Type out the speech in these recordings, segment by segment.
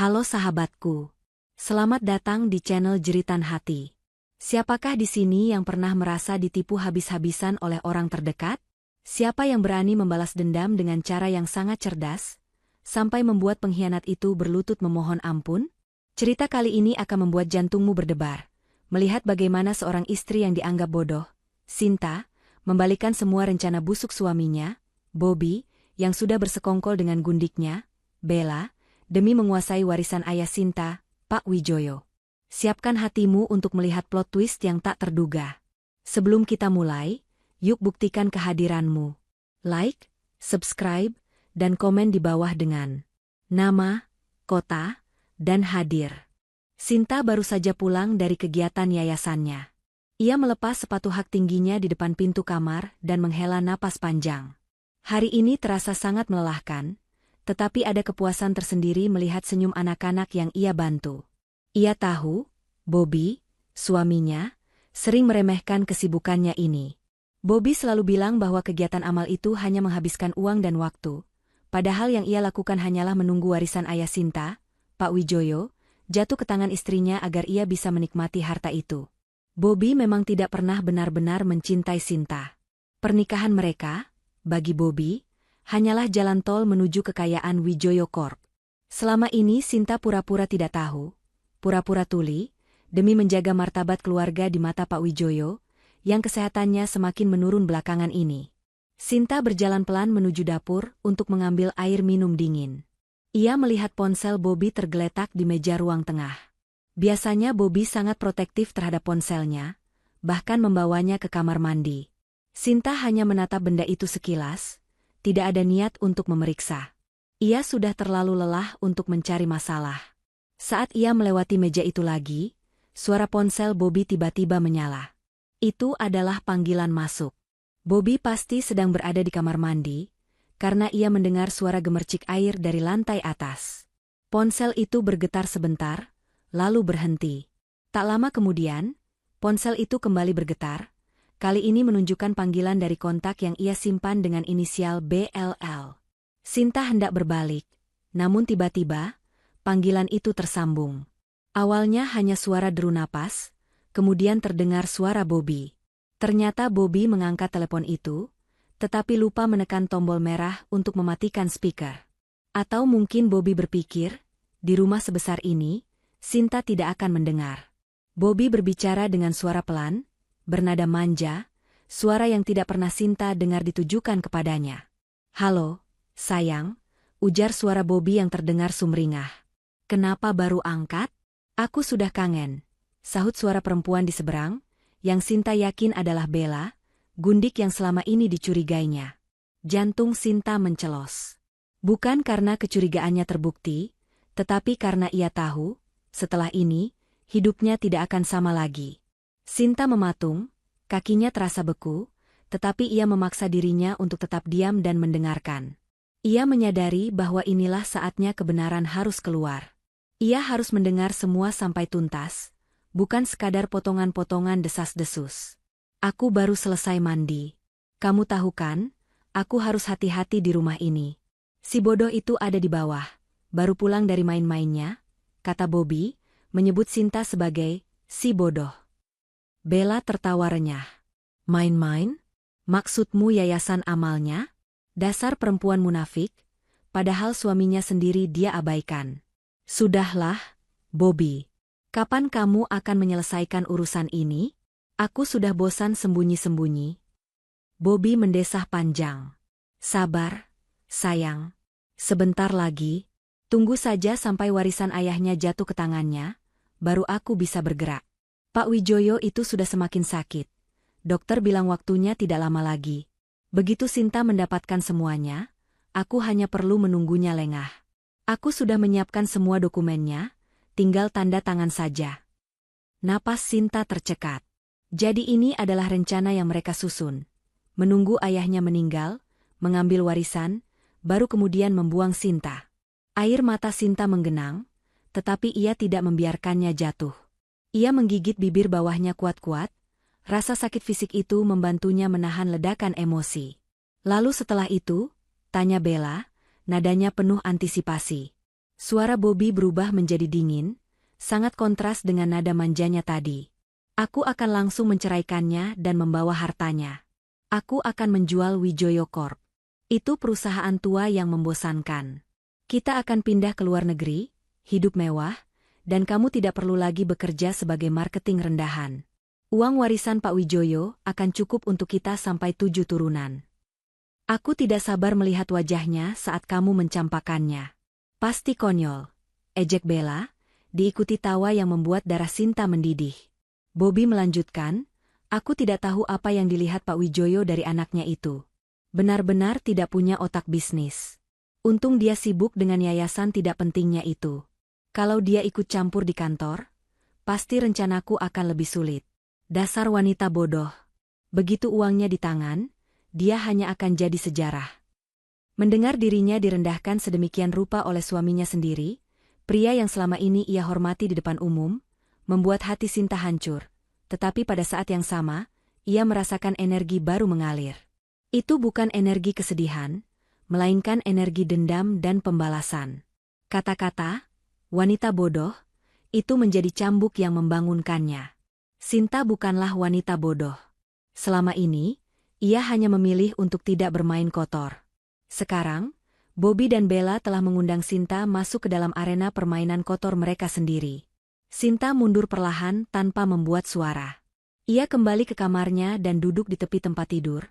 Halo sahabatku. Selamat datang di channel Jeritan Hati. Siapakah di sini yang pernah merasa ditipu habis-habisan oleh orang terdekat? Siapa yang berani membalas dendam dengan cara yang sangat cerdas, sampai membuat pengkhianat itu berlutut memohon ampun? Cerita kali ini akan membuat jantungmu berdebar, melihat bagaimana seorang istri yang dianggap bodoh, Sinta, membalikan semua rencana busuk suaminya, Bobby, yang sudah bersekongkol dengan gundiknya, Bella, demi menguasai warisan ayah Sinta, Pak Wijoyo. Siapkan hatimu untuk melihat plot twist yang tak terduga. Sebelum kita mulai, yuk buktikan kehadiranmu. Like, subscribe, dan komen di bawah dengan nama, kota, dan hadir. Sinta baru saja pulang dari kegiatan yayasannya. Ia melepas sepatu hak tingginya di depan pintu kamar dan menghela napas panjang. Hari ini terasa sangat melelahkan, tetapi ada kepuasan tersendiri melihat senyum anak-anak yang ia bantu. Ia tahu, Bobby, suaminya, sering meremehkan kesibukannya ini. Bobby selalu bilang bahwa kegiatan amal itu hanya menghabiskan uang dan waktu, padahal yang ia lakukan hanyalah menunggu warisan ayah Sinta, Pak Wijoyo, jatuh ke tangan istrinya agar ia bisa menikmati harta itu. Bobby memang tidak pernah benar-benar mencintai Sinta. Pernikahan mereka, bagi Bobby, hanyalah jalan tol menuju kekayaan Wijoyo Corp. Selama ini Sinta pura-pura tidak tahu, pura-pura tuli, demi menjaga martabat keluarga di mata Pak Wijoyo, yang kesehatannya semakin menurun belakangan ini. Sinta berjalan pelan menuju dapur untuk mengambil air minum dingin. Ia melihat ponsel Bobby tergeletak di meja ruang tengah. Biasanya Bobby sangat protektif terhadap ponselnya, bahkan membawanya ke kamar mandi. Sinta hanya menatap benda itu sekilas, tidak ada niat untuk memeriksa. Ia sudah terlalu lelah untuk mencari masalah. Saat ia melewati meja itu lagi, suara ponsel Bobby tiba-tiba menyala. Itu adalah panggilan masuk. Bobby pasti sedang berada di kamar mandi, karena ia mendengar suara gemercik air dari lantai atas. Ponsel itu bergetar sebentar, lalu berhenti. Tak lama kemudian, ponsel itu kembali bergetar, kali ini menunjukkan panggilan dari kontak yang ia simpan dengan inisial BLL. Sinta hendak berbalik, namun tiba-tiba, panggilan itu tersambung. Awalnya hanya suara deru napas, kemudian terdengar suara Bobby. Ternyata Bobby mengangkat telepon itu, tetapi lupa menekan tombol merah untuk mematikan speaker. Atau mungkin Bobby berpikir, di rumah sebesar ini, Sinta tidak akan mendengar. Bobby berbicara dengan suara pelan, bernada manja, suara yang tidak pernah Sinta dengar ditujukan kepadanya. "Halo, sayang," ujar suara Bobby yang terdengar sumringah. "Kenapa baru angkat? Aku sudah kangen," sahut suara perempuan di seberang, yang Sinta yakin adalah Bella, gundik yang selama ini dicurigainya. Jantung Sinta mencelos. Bukan karena kecurigaannya terbukti, tetapi karena ia tahu, setelah ini, hidupnya tidak akan sama lagi. Sinta mematung, kakinya terasa beku, tetapi ia memaksa dirinya untuk tetap diam dan mendengarkan. Ia menyadari bahwa inilah saatnya kebenaran harus keluar. Ia harus mendengar semua sampai tuntas, bukan sekadar potongan-potongan desas-desus. "Aku baru selesai mandi. Kamu tahu kan, aku harus hati-hati di rumah ini. Si bodoh itu ada di bawah, baru pulang dari main-mainnya," kata Bobby, menyebut Sinta sebagai si bodoh. Bella tertawa renyah. "Main-main? Maksudmu yayasan amalnya? Dasar perempuan munafik, padahal suaminya sendiri dia abaikan." "Sudahlah, Bobby. Kapan kamu akan menyelesaikan urusan ini? Aku sudah bosan sembunyi-sembunyi." Bobby mendesah panjang. "Sabar, sayang. Sebentar lagi. Tunggu saja sampai warisan ayahnya jatuh ke tangannya, baru aku bisa bergerak." Pak Wijoyo itu sudah semakin sakit. Dokter bilang waktunya tidak lama lagi. Begitu Sinta mendapatkan semuanya, aku hanya perlu menunggunya lengah. Aku sudah menyiapkan semua dokumennya, tinggal tanda tangan saja. Napas Sinta tercekat. Jadi ini adalah rencana yang mereka susun. Menunggu ayahnya meninggal, mengambil warisan, baru kemudian membuang Sinta. Air mata Sinta menggenang, tetapi ia tidak membiarkannya jatuh. Ia menggigit bibir bawahnya kuat-kuat, rasa sakit fisik itu membantunya menahan ledakan emosi. "Lalu setelah itu?" tanya Bella, nadanya penuh antisipasi. Suara Bobby berubah menjadi dingin, sangat kontras dengan nada manjanya tadi. Aku akan langsung menceraikannya dan membawa hartanya. Aku akan menjual Wijoyo Corp. Itu perusahaan tua yang membosankan. Kita akan pindah ke luar negeri, hidup mewah, dan kamu tidak perlu lagi bekerja sebagai marketing rendahan. Uang warisan Pak Wijoyo akan cukup untuk kita sampai 7 turunan. Aku tidak sabar melihat wajahnya saat kamu mencampakkannya. Pasti konyol, ejek Bella, diikuti tawa yang membuat darah Sinta mendidih. Bobby melanjutkan, aku tidak tahu apa yang dilihat Pak Wijoyo dari anaknya itu. Benar-benar tidak punya otak bisnis. Untung dia sibuk dengan yayasan tidak pentingnya itu. Kalau dia ikut campur di kantor, pasti rencanaku akan lebih sulit. Dasar wanita bodoh. Begitu uangnya di tangan, dia hanya akan jadi sejarah. Mendengar dirinya direndahkan sedemikian rupa oleh suaminya sendiri, pria yang selama ini ia hormati di depan umum, membuat hati Sinta hancur. Tetapi pada saat yang sama, ia merasakan energi baru mengalir. Itu bukan energi kesedihan, melainkan energi dendam dan pembalasan. Kata-kata, wanita bodoh, itu menjadi cambuk yang membangunkannya. Sinta bukanlah wanita bodoh. Selama ini, ia hanya memilih untuk tidak bermain kotor. Sekarang, Bobby dan Bella telah mengundang Sinta masuk ke dalam arena permainan kotor mereka sendiri. Sinta mundur perlahan tanpa membuat suara. Ia kembali ke kamarnya dan duduk di tepi tempat tidur,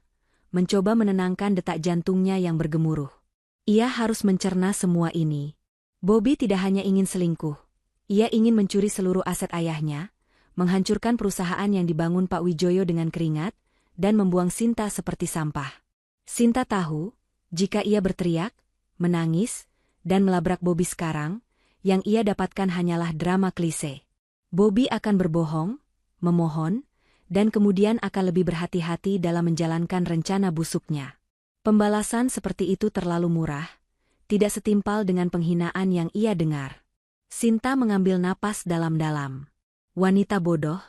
mencoba menenangkan detak jantungnya yang bergemuruh. Ia harus mencerna semua ini. Bobby tidak hanya ingin selingkuh. Ia ingin mencuri seluruh aset ayahnya, menghancurkan perusahaan yang dibangun Pak Wijoyo dengan keringat, dan membuang Sinta seperti sampah. Sinta tahu, jika ia berteriak, menangis, dan melabrak Bobby sekarang, yang ia dapatkan hanyalah drama klise. Bobby akan berbohong, memohon, dan kemudian akan lebih berhati-hati dalam menjalankan rencana busuknya. Pembalasan seperti itu terlalu murah, tidak setimpal dengan penghinaan yang ia dengar. Sinta mengambil napas dalam-dalam. Wanita bodoh.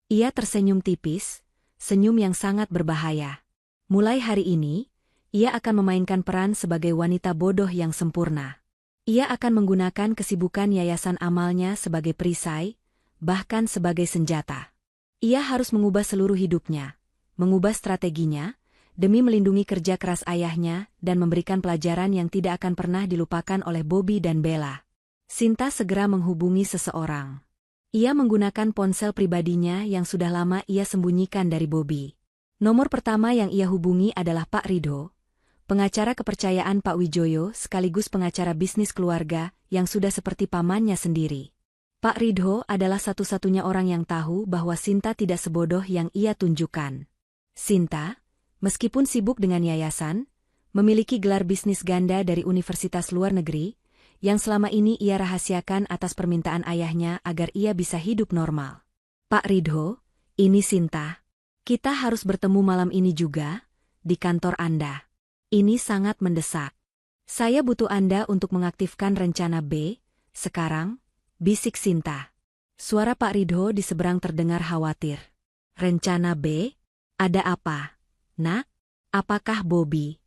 Ia tersenyum tipis, senyum yang sangat berbahaya. Mulai hari ini, ia akan memainkan peran sebagai wanita bodoh yang sempurna. Ia akan menggunakan kesibukan yayasan amalnya sebagai perisai, bahkan sebagai senjata. Ia harus mengubah seluruh hidupnya, mengubah strateginya, demi melindungi kerja keras ayahnya dan memberikan pelajaran yang tidak akan pernah dilupakan oleh Bobby dan Bella. Sinta segera menghubungi seseorang. Ia menggunakan ponsel pribadinya yang sudah lama ia sembunyikan dari Bobby. Nomor pertama yang ia hubungi adalah Pak Ridho, pengacara kepercayaan Pak Wijoyo sekaligus pengacara bisnis keluarga yang sudah seperti pamannya sendiri. Pak Ridho adalah satu-satunya orang yang tahu bahwa Sinta tidak sebodoh yang ia tunjukkan. Sinta, meskipun sibuk dengan yayasan, memiliki gelar bisnis ganda dari universitas luar negeri, yang selama ini ia rahasiakan atas permintaan ayahnya agar ia bisa hidup normal. Pak Ridho, ini Sinta. Kita harus bertemu malam ini juga, di kantor Anda. Ini sangat mendesak. Saya butuh Anda untuk mengaktifkan rencana B, sekarang, bisik Sinta. Suara Pak Ridho di seberang terdengar khawatir. Rencana B? Ada apa? Nak? Apakah Bobby?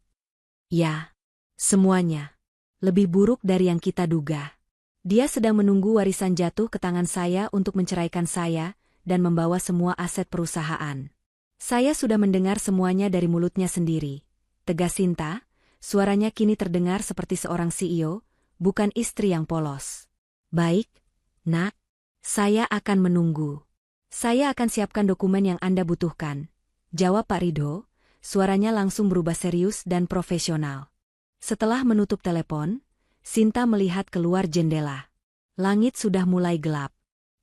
Ya, semuanya. Lebih buruk dari yang kita duga. Dia sedang menunggu warisan jatuh ke tangan saya untuk menceraikan saya dan membawa semua aset perusahaan. Saya sudah mendengar semuanya dari mulutnya sendiri. Tegas Sinta, suaranya kini terdengar seperti seorang CEO, bukan istri yang polos. Baik, Nak. Saya akan menunggu. Saya akan siapkan dokumen yang Anda butuhkan. Jawab Pak Ridho, suaranya langsung berubah serius dan profesional. Setelah menutup telepon, Sinta melihat keluar jendela. Langit sudah mulai gelap.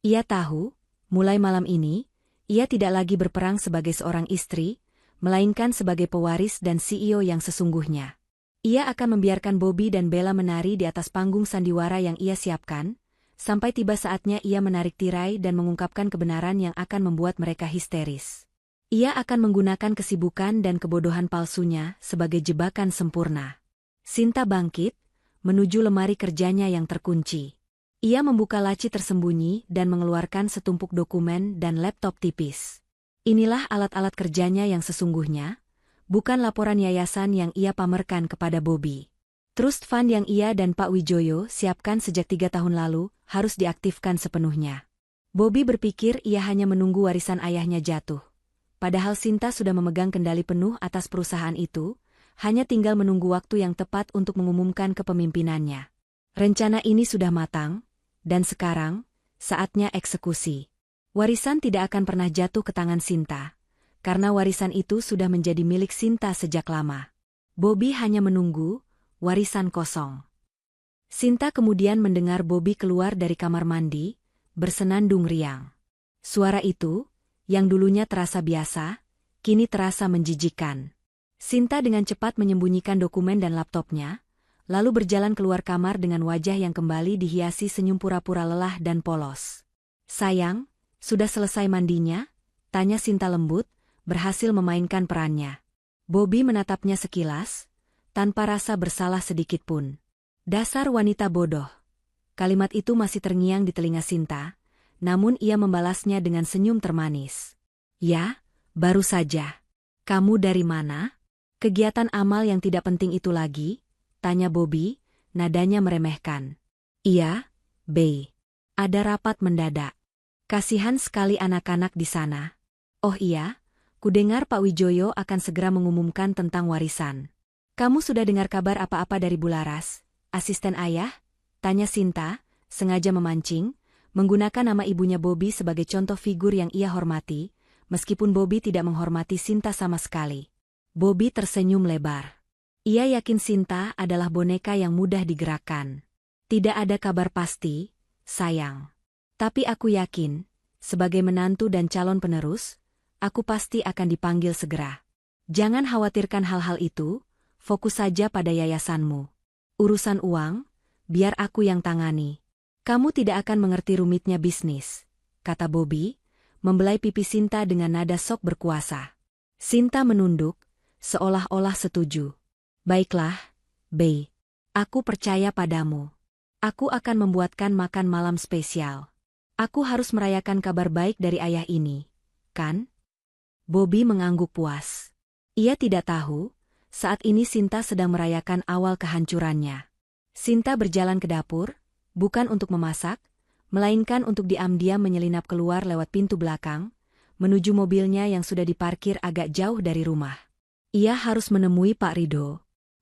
Ia tahu, mulai malam ini, ia tidak lagi berperang sebagai seorang istri, melainkan sebagai pewaris dan CEO yang sesungguhnya. Ia akan membiarkan Bobby dan Bella menari di atas panggung sandiwara yang ia siapkan, sampai tiba saatnya ia menarik tirai dan mengungkapkan kebenaran yang akan membuat mereka histeris. Ia akan menggunakan kesibukan dan kebodohan palsunya sebagai jebakan sempurna. Sinta bangkit, menuju lemari kerjanya yang terkunci. Ia membuka laci tersembunyi dan mengeluarkan setumpuk dokumen dan laptop tipis. Inilah alat-alat kerjanya yang sesungguhnya, bukan laporan yayasan yang ia pamerkan kepada Bobby. Trust fund yang ia dan Pak Wijoyo siapkan sejak 3 tahun lalu harus diaktifkan sepenuhnya. Bobby berpikir ia hanya menunggu warisan ayahnya jatuh. Padahal Sinta sudah memegang kendali penuh atas perusahaan itu, hanya tinggal menunggu waktu yang tepat untuk mengumumkan kepemimpinannya. Rencana ini sudah matang, dan sekarang, saatnya eksekusi. Warisan tidak akan pernah jatuh ke tangan Sinta, karena warisan itu sudah menjadi milik Sinta sejak lama. Bobby hanya menunggu, warisan kosong. Sinta kemudian mendengar Bobby keluar dari kamar mandi, bersenandung riang. Suara itu, yang dulunya terasa biasa, kini terasa menjijikkan. Sinta dengan cepat menyembunyikan dokumen dan laptopnya, lalu berjalan keluar kamar dengan wajah yang kembali dihiasi senyum pura-pura lelah dan polos. "Sayang, sudah selesai mandinya?" tanya Sinta lembut, berhasil memainkan perannya. Bobby menatapnya sekilas, tanpa rasa bersalah sedikitpun. "Dasar wanita bodoh." Kalimat itu masih terngiang di telinga Sinta, namun ia membalasnya dengan senyum termanis. "Ya, baru saja. Kamu dari mana?" "Kegiatan amal yang tidak penting itu lagi?" tanya Bobby, nadanya meremehkan. "Iya, Bey. Ada rapat mendadak. Kasihan sekali anak-anak di sana. Oh iya, kudengar Pak Wijoyo akan segera mengumumkan tentang warisan. Kamu sudah dengar kabar apa-apa dari Bularas, asisten ayah?" tanya Sinta, sengaja memancing, menggunakan nama ibunya Bobby sebagai contoh figur yang ia hormati, meskipun Bobby tidak menghormati Sinta sama sekali. Bobby tersenyum lebar. Ia yakin Sinta adalah boneka yang mudah digerakkan. "Tidak ada kabar pasti, sayang. Tapi aku yakin, sebagai menantu dan calon penerus, aku pasti akan dipanggil segera. Jangan khawatirkan hal-hal itu, fokus saja pada yayasanmu. Urusan uang, biar aku yang tangani. Kamu tidak akan mengerti rumitnya bisnis," kata Bobby, membelai pipi Sinta dengan nada sok berkuasa. Sinta menunduk, seolah-olah setuju. "Baiklah, Bey. Aku percaya padamu. Aku akan membuatkan makan malam spesial. Aku harus merayakan kabar baik dari ayah ini, kan?" Bobby mengangguk puas. Ia tidak tahu, saat ini Sinta sedang merayakan awal kehancurannya. Sinta berjalan ke dapur, bukan untuk memasak, melainkan untuk diam-diam menyelinap keluar lewat pintu belakang, menuju mobilnya yang sudah diparkir agak jauh dari rumah. Ia harus menemui Pak Ridho.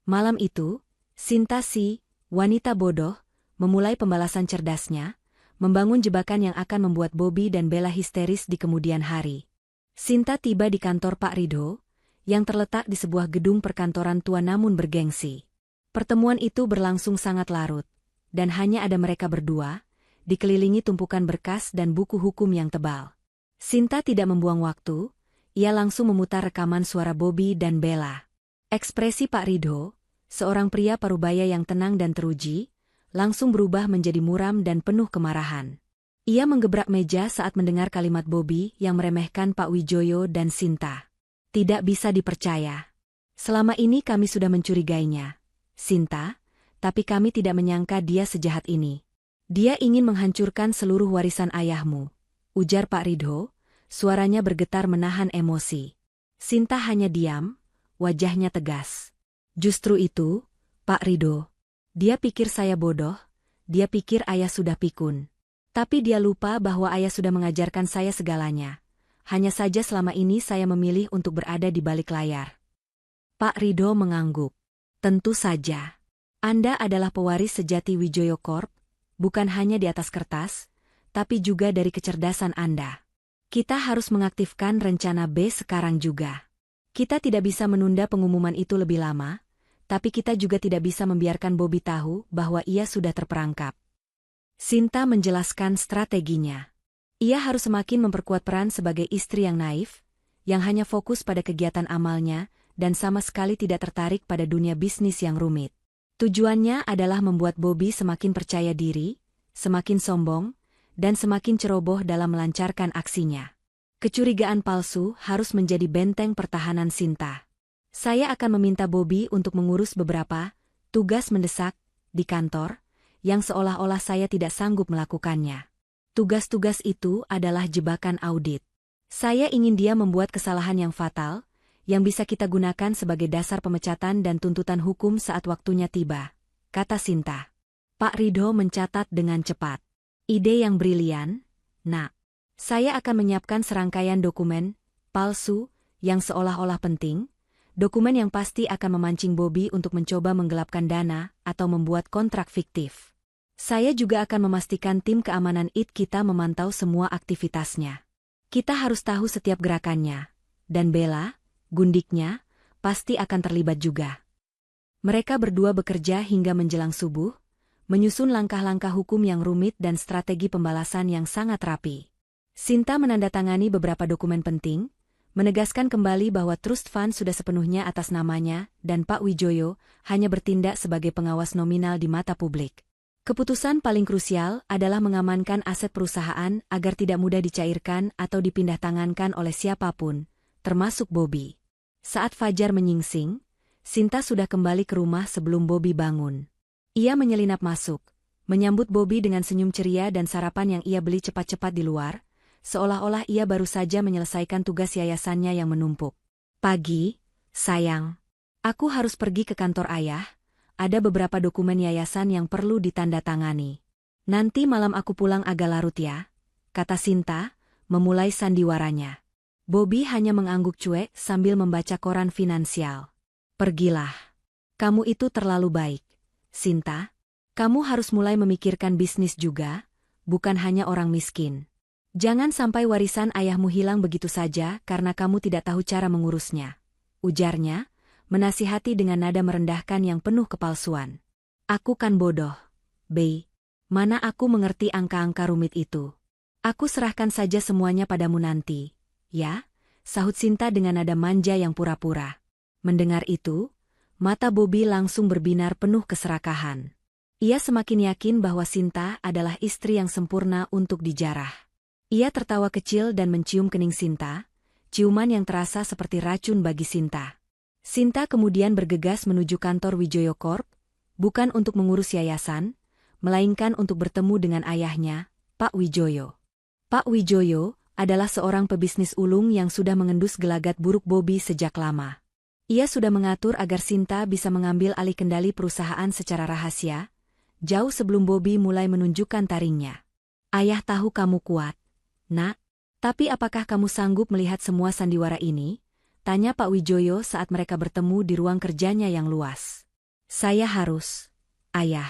Malam itu, Sinta si wanita bodoh, memulai pembalasan cerdasnya, membangun jebakan yang akan membuat Bobby dan Bella histeris di kemudian hari. Sinta tiba di kantor Pak Ridho, yang terletak di sebuah gedung perkantoran tua namun bergengsi. Pertemuan itu berlangsung sangat larut, dan hanya ada mereka berdua, dikelilingi tumpukan berkas dan buku hukum yang tebal. Sinta tidak membuang waktu, ia langsung memutar rekaman suara Bobby dan Bella. Ekspresi Pak Ridho, seorang pria parubaya yang tenang dan teruji, langsung berubah menjadi muram dan penuh kemarahan. Ia menggebrak meja saat mendengar kalimat Bobby yang meremehkan Pak Wijoyo dan Sinta. "Tidak bisa dipercaya. Selama ini kami sudah mencurigainya, Sinta, tapi kami tidak menyangka dia sejahat ini. Dia ingin menghancurkan seluruh warisan ayahmu," ujar Pak Ridho, suaranya bergetar menahan emosi. Sinta hanya diam, wajahnya tegas. "Justru itu, Pak Ridho. Dia pikir saya bodoh, dia pikir ayah sudah pikun. Tapi dia lupa bahwa ayah sudah mengajarkan saya segalanya. Hanya saja selama ini saya memilih untuk berada di balik layar." Pak Ridho mengangguk. "Tentu saja. Anda adalah pewaris sejati Wijoyo Corp, bukan hanya di atas kertas, tapi juga dari kecerdasan Anda. Kita harus mengaktifkan rencana B sekarang juga. Kita tidak bisa menunda pengumuman itu lebih lama, tapi kita juga tidak bisa membiarkan Bobby tahu bahwa ia sudah terperangkap." Sinta menjelaskan strateginya. Ia harus semakin memperkuat peran sebagai istri yang naif, yang hanya fokus pada kegiatan amalnya, dan sama sekali tidak tertarik pada dunia bisnis yang rumit. Tujuannya adalah membuat Bobby semakin percaya diri, semakin sombong, dan semakin ceroboh dalam melancarkan aksinya. Kecurigaan palsu harus menjadi benteng pertahanan Sinta. "Saya akan meminta Bobby untuk mengurus beberapa tugas mendesak di kantor, yang seolah-olah saya tidak sanggup melakukannya. Tugas-tugas itu adalah jebakan audit. Saya ingin dia membuat kesalahan yang fatal, yang bisa kita gunakan sebagai dasar pemecatan dan tuntutan hukum saat waktunya tiba," kata Sinta. Pak Ridho mencatat dengan cepat. Ide yang brilian, Nak. Saya akan menyiapkan serangkaian dokumen palsu yang seolah-olah penting, dokumen yang pasti akan memancing Bobby untuk mencoba menggelapkan dana atau membuat kontrak fiktif. Saya juga akan memastikan tim keamanan IT kita memantau semua aktivitasnya. Kita harus tahu setiap gerakannya, dan Bella, gundiknya, pasti akan terlibat juga. Mereka berdua bekerja hingga menjelang subuh, menyusun langkah-langkah hukum yang rumit dan strategi pembalasan yang sangat rapi. Sinta menandatangani beberapa dokumen penting, menegaskan kembali bahwa Trust Fund sudah sepenuhnya atas namanya dan Pak Wijoyo hanya bertindak sebagai pengawas nominal di mata publik. Keputusan paling krusial adalah mengamankan aset perusahaan agar tidak mudah dicairkan atau dipindah tangankan oleh siapapun, termasuk Bobby. Saat fajar menyingsing, Sinta sudah kembali ke rumah sebelum Bobby bangun. Ia menyelinap masuk, menyambut Bobby dengan senyum ceria dan sarapan yang ia beli cepat-cepat di luar, seolah-olah ia baru saja menyelesaikan tugas yayasannya yang menumpuk. Pagi, sayang. Aku harus pergi ke kantor ayah, ada beberapa dokumen yayasan yang perlu ditandatangani. Nanti malam aku pulang agak larut ya, kata Sinta, memulai sandiwaranya. Bobby hanya mengangguk cuek sambil membaca koran finansial. Pergilah. Kamu itu terlalu baik. Sinta, kamu harus mulai memikirkan bisnis juga, bukan hanya orang miskin. Jangan sampai warisan ayahmu hilang begitu saja karena kamu tidak tahu cara mengurusnya. Ujarnya, menasihati dengan nada merendahkan yang penuh kepalsuan. Aku kan bodoh, Bey. Mana aku mengerti angka-angka rumit itu. Aku serahkan saja semuanya padamu nanti, ya? Sahut Sinta dengan nada manja yang pura-pura. Mendengar itu, mata Bobby langsung berbinar penuh keserakahan. Ia semakin yakin bahwa Sinta adalah istri yang sempurna untuk dijarah. Ia tertawa kecil dan mencium kening Sinta, ciuman yang terasa seperti racun bagi Sinta. Sinta kemudian bergegas menuju kantor Wijoyo Corp, bukan untuk mengurus yayasan, melainkan untuk bertemu dengan ayahnya, Pak Wijoyo. Pak Wijoyo adalah seorang pebisnis ulung yang sudah mengendus gelagat buruk Bobby sejak lama. Ia sudah mengatur agar Sinta bisa mengambil alih kendali perusahaan secara rahasia, jauh sebelum Bobby mulai menunjukkan taringnya. Ayah tahu kamu kuat, Nak. Tapi apakah kamu sanggup melihat semua sandiwara ini? Tanya Pak Wijoyo saat mereka bertemu di ruang kerjanya yang luas. Saya harus, Ayah.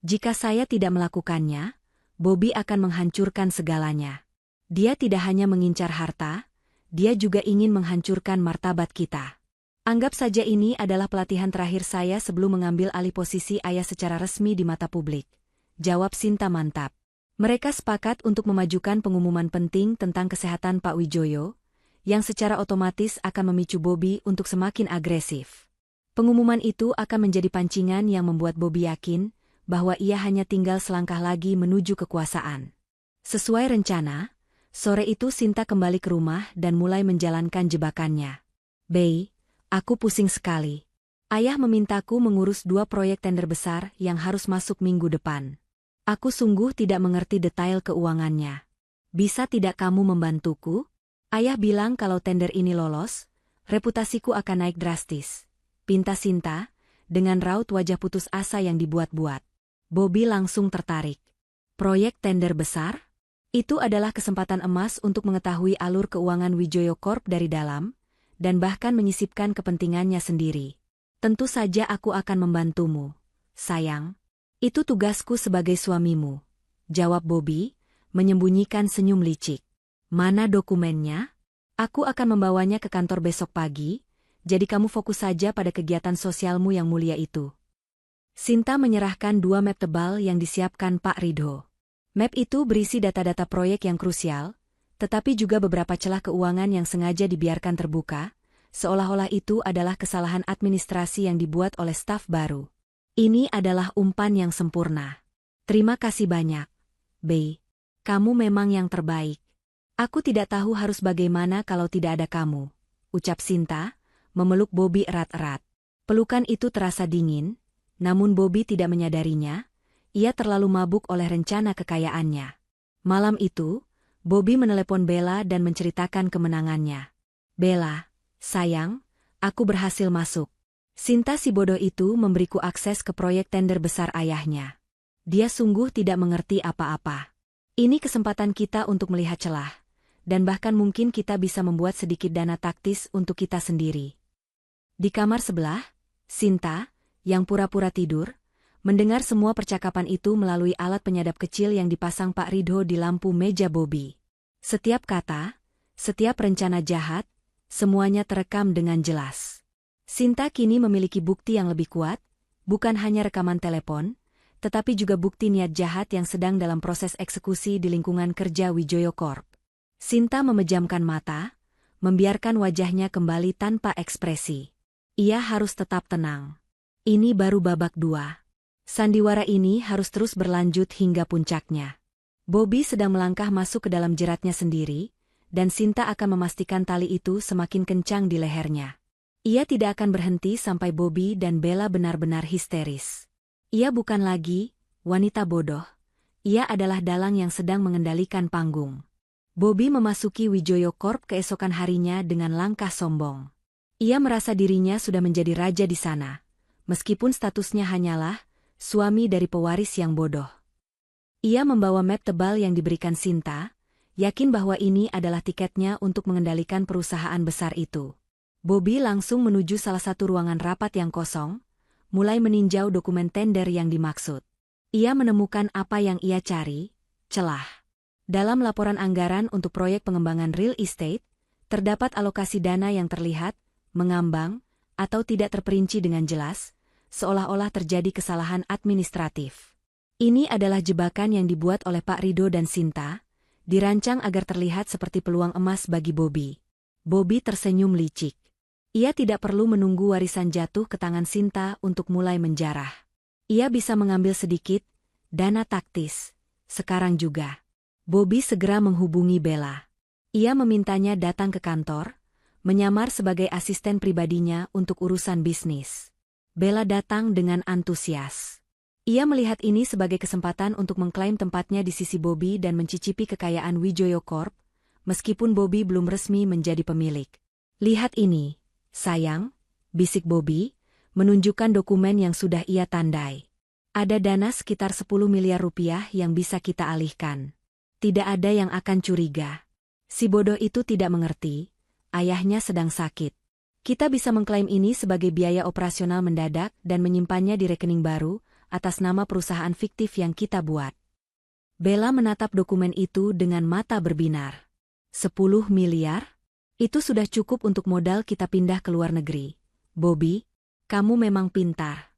Jika saya tidak melakukannya, Bobby akan menghancurkan segalanya. Dia tidak hanya mengincar harta, dia juga ingin menghancurkan martabat kita. Anggap saja ini adalah pelatihan terakhir saya sebelum mengambil alih posisi ayah secara resmi di mata publik. Jawab Sinta mantap. Mereka sepakat untuk memajukan pengumuman penting tentang kesehatan Pak Wijoyo, yang secara otomatis akan memicu Bobby untuk semakin agresif. Pengumuman itu akan menjadi pancingan yang membuat Bobby yakin bahwa ia hanya tinggal selangkah lagi menuju kekuasaan. Sesuai rencana, sore itu Sinta kembali ke rumah dan mulai menjalankan jebakannya. Bey, aku pusing sekali. Ayah memintaku mengurus 2 proyek tender besar yang harus masuk minggu depan. Aku sungguh tidak mengerti detail keuangannya. Bisa tidak kamu membantuku? Ayah bilang kalau tender ini lolos, reputasiku akan naik drastis. Pinta Sinta, dengan raut wajah putus asa yang dibuat-buat. Bobby langsung tertarik. Proyek tender besar? Itu adalah kesempatan emas untuk mengetahui alur keuangan Wijoyo Corp dari dalam, dan bahkan menyisipkan kepentingannya sendiri. Tentu saja aku akan membantumu, sayang. Itu tugasku sebagai suamimu, jawab Bobby, menyembunyikan senyum licik. Mana dokumennya? Aku akan membawanya ke kantor besok pagi, jadi kamu fokus saja pada kegiatan sosialmu yang mulia itu. Sinta menyerahkan 2 map tebal yang disiapkan Pak Ridho. Map itu berisi data-data proyek yang krusial, tetapi juga beberapa celah keuangan yang sengaja dibiarkan terbuka, seolah-olah itu adalah kesalahan administrasi yang dibuat oleh staf baru. Ini adalah umpan yang sempurna. Terima kasih banyak, Bey. Kamu memang yang terbaik. Aku tidak tahu harus bagaimana kalau tidak ada kamu, ucap Sinta, memeluk Bobby erat-erat. Pelukan itu terasa dingin, namun Bobby tidak menyadarinya, ia terlalu mabuk oleh rencana kekayaannya. Malam itu, Bobby menelepon Bella dan menceritakan kemenangannya. Bella, sayang, aku berhasil masuk. Sinta si bodoh itu memberiku akses ke proyek tender besar ayahnya. Dia sungguh tidak mengerti apa-apa. Ini kesempatan kita untuk melihat celah, dan bahkan mungkin kita bisa membuat sedikit dana taktis untuk kita sendiri. Di kamar sebelah, Sinta, yang pura-pura tidur, mendengar semua percakapan itu melalui alat penyadap kecil yang dipasang Pak Ridho di lampu meja Bobby. Setiap kata, setiap rencana jahat, semuanya terekam dengan jelas. Sinta kini memiliki bukti yang lebih kuat, bukan hanya rekaman telepon, tetapi juga bukti niat jahat yang sedang dalam proses eksekusi di lingkungan kerja Wijoyo Corp. Sinta memejamkan mata, membiarkan wajahnya kembali tanpa ekspresi. Ia harus tetap tenang. Ini baru babak 2. Sandiwara ini harus terus berlanjut hingga puncaknya. Bobby sedang melangkah masuk ke dalam jeratnya sendiri, dan Sinta akan memastikan tali itu semakin kencang di lehernya. Ia tidak akan berhenti sampai Bobby dan Bella benar-benar histeris. Ia bukan lagi wanita bodoh. Ia adalah dalang yang sedang mengendalikan panggung. Bobby memasuki Wijoyo Corp keesokan harinya dengan langkah sombong. Ia merasa dirinya sudah menjadi raja di sana, meskipun statusnya hanyalah suami dari pewaris yang bodoh. Ia membawa map tebal yang diberikan Sinta, yakin bahwa ini adalah tiketnya untuk mengendalikan perusahaan besar itu. Bobby langsung menuju salah satu ruangan rapat yang kosong, mulai meninjau dokumen tender yang dimaksud. Ia menemukan apa yang ia cari, celah. Dalam laporan anggaran untuk proyek pengembangan real estate, terdapat alokasi dana yang terlihat, mengambang, atau tidak terperinci dengan jelas, seolah-olah terjadi kesalahan administratif. Ini adalah jebakan yang dibuat oleh Pak Ridho dan Sinta, dirancang agar terlihat seperti peluang emas bagi Bobby. Bobby tersenyum licik. Ia tidak perlu menunggu warisan jatuh ke tangan Sinta untuk mulai menjarah. Ia bisa mengambil sedikit dana taktis, sekarang juga. Bobby segera menghubungi Bella. Ia memintanya datang ke kantor, menyamar sebagai asisten pribadinya untuk urusan bisnis. Bella datang dengan antusias. Ia melihat ini sebagai kesempatan untuk mengklaim tempatnya di sisi Bobby dan mencicipi kekayaan Wijoyo Corp, meskipun Bobby belum resmi menjadi pemilik. Lihat ini, sayang, bisik Bobby, menunjukkan dokumen yang sudah ia tandai. Ada dana sekitar 10 miliar rupiah yang bisa kita alihkan. Tidak ada yang akan curiga. Si bodoh itu tidak mengerti, ayahnya sedang sakit. Kita bisa mengklaim ini sebagai biaya operasional mendadak dan menyimpannya di rekening baru, atas nama perusahaan fiktif yang kita buat. Bella menatap dokumen itu dengan mata berbinar. 10 miliar? Itu sudah cukup untuk modal kita pindah ke luar negeri. Bobby, kamu memang pintar.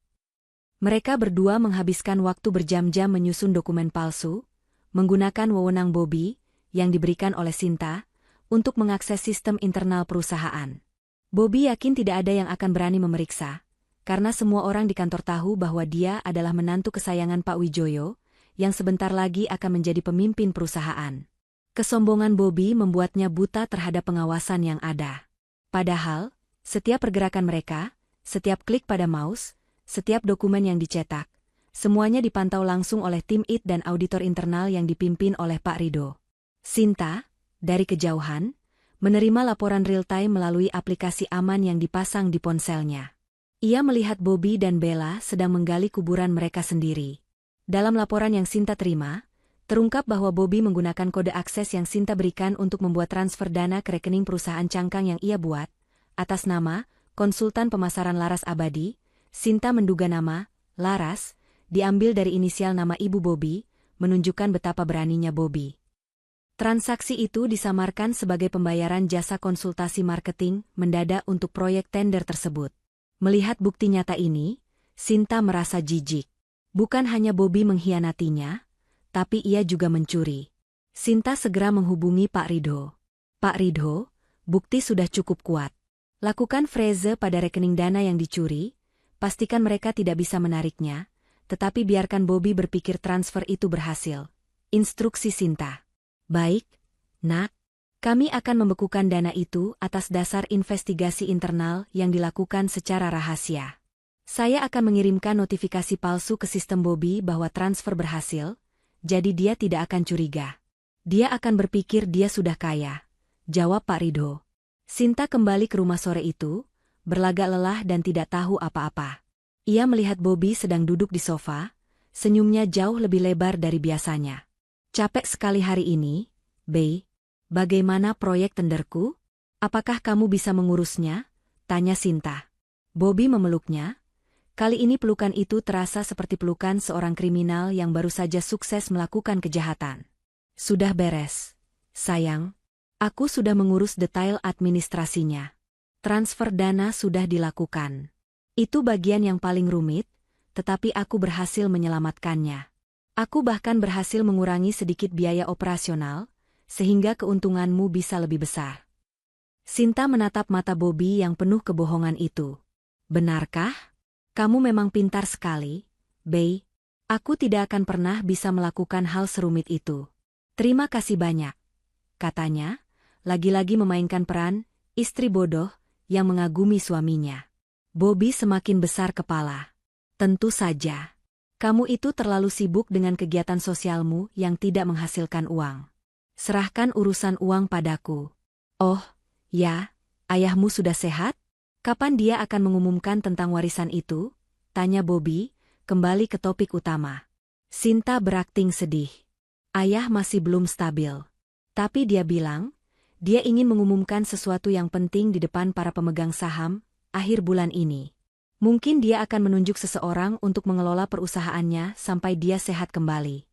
Mereka berdua menghabiskan waktu berjam-jam menyusun dokumen palsu, menggunakan wewenang Bobby, yang diberikan oleh Sinta, untuk mengakses sistem internal perusahaan. Bobby yakin tidak ada yang akan berani memeriksa, karena semua orang di kantor tahu bahwa dia adalah menantu kesayangan Pak Wijoyo, yang sebentar lagi akan menjadi pemimpin perusahaan. Kesombongan Bobby membuatnya buta terhadap pengawasan yang ada. Padahal, setiap pergerakan mereka, setiap klik pada mouse, setiap dokumen yang dicetak, semuanya dipantau langsung oleh tim IT dan auditor internal yang dipimpin oleh Pak Ridho. Sinta, dari kejauhan, menerima laporan real-time melalui aplikasi aman yang dipasang di ponselnya. Ia melihat Bobby dan Bella sedang menggali kuburan mereka sendiri. Dalam laporan yang Sinta terima, terungkap bahwa Bobby menggunakan kode akses yang Sinta berikan untuk membuat transfer dana ke rekening perusahaan cangkang yang ia buat, atas nama konsultan pemasaran Laras Abadi. Sinta menduga nama Laras diambil dari inisial nama ibu Bobby, menunjukkan betapa beraninya Bobby. Transaksi itu disamarkan sebagai pembayaran jasa konsultasi marketing mendadak untuk proyek tender tersebut. Melihat bukti nyata ini, Sinta merasa jijik. Bukan hanya Bobby mengkhianatinya, tapi ia juga mencuri. Sinta segera menghubungi Pak Ridho. Pak Ridho, bukti sudah cukup kuat. Lakukan freeze pada rekening dana yang dicuri, pastikan mereka tidak bisa menariknya, tetapi biarkan Bobby berpikir transfer itu berhasil. Instruksi Sinta. Baik, Nak. Kami akan membekukan dana itu atas dasar investigasi internal yang dilakukan secara rahasia. Saya akan mengirimkan notifikasi palsu ke sistem Bobby bahwa transfer berhasil, jadi dia tidak akan curiga. Dia akan berpikir dia sudah kaya, jawab Pak Ridho. Sinta kembali ke rumah sore itu, berlagak lelah dan tidak tahu apa-apa. Ia melihat Bobby sedang duduk di sofa, senyumnya jauh lebih lebar dari biasanya. Capek sekali hari ini, Bey. Bagaimana proyek tenderku? Apakah kamu bisa mengurusnya? Tanya Sinta. Bobby memeluknya. Kali ini pelukan itu terasa seperti pelukan seorang kriminal yang baru saja sukses melakukan kejahatan. Sudah beres, sayang. Aku sudah mengurus detail administrasinya. Transfer dana sudah dilakukan. Itu bagian yang paling rumit, tetapi aku berhasil menyelamatkannya. Aku bahkan berhasil mengurangi sedikit biaya operasional, sehingga keuntunganmu bisa lebih besar. Sinta menatap mata Bobby yang penuh kebohongan itu. Benarkah? Kamu memang pintar sekali, Bey. Aku tidak akan pernah bisa melakukan hal serumit itu. Terima kasih banyak, katanya, lagi-lagi memainkan peran istri bodoh yang mengagumi suaminya. Bobby semakin besar kepala. Tentu saja. Kamu itu terlalu sibuk dengan kegiatan sosialmu yang tidak menghasilkan uang. Serahkan urusan uang padaku. Oh, ya, ayahmu sudah sehat? Kapan dia akan mengumumkan tentang warisan itu? Tanya Bobby, kembali ke topik utama. Sinta berakting sedih. Ayah masih belum stabil. Tapi dia bilang, dia ingin mengumumkan sesuatu yang penting di depan para pemegang saham akhir bulan ini. Mungkin dia akan menunjuk seseorang untuk mengelola perusahaannya sampai dia sehat kembali.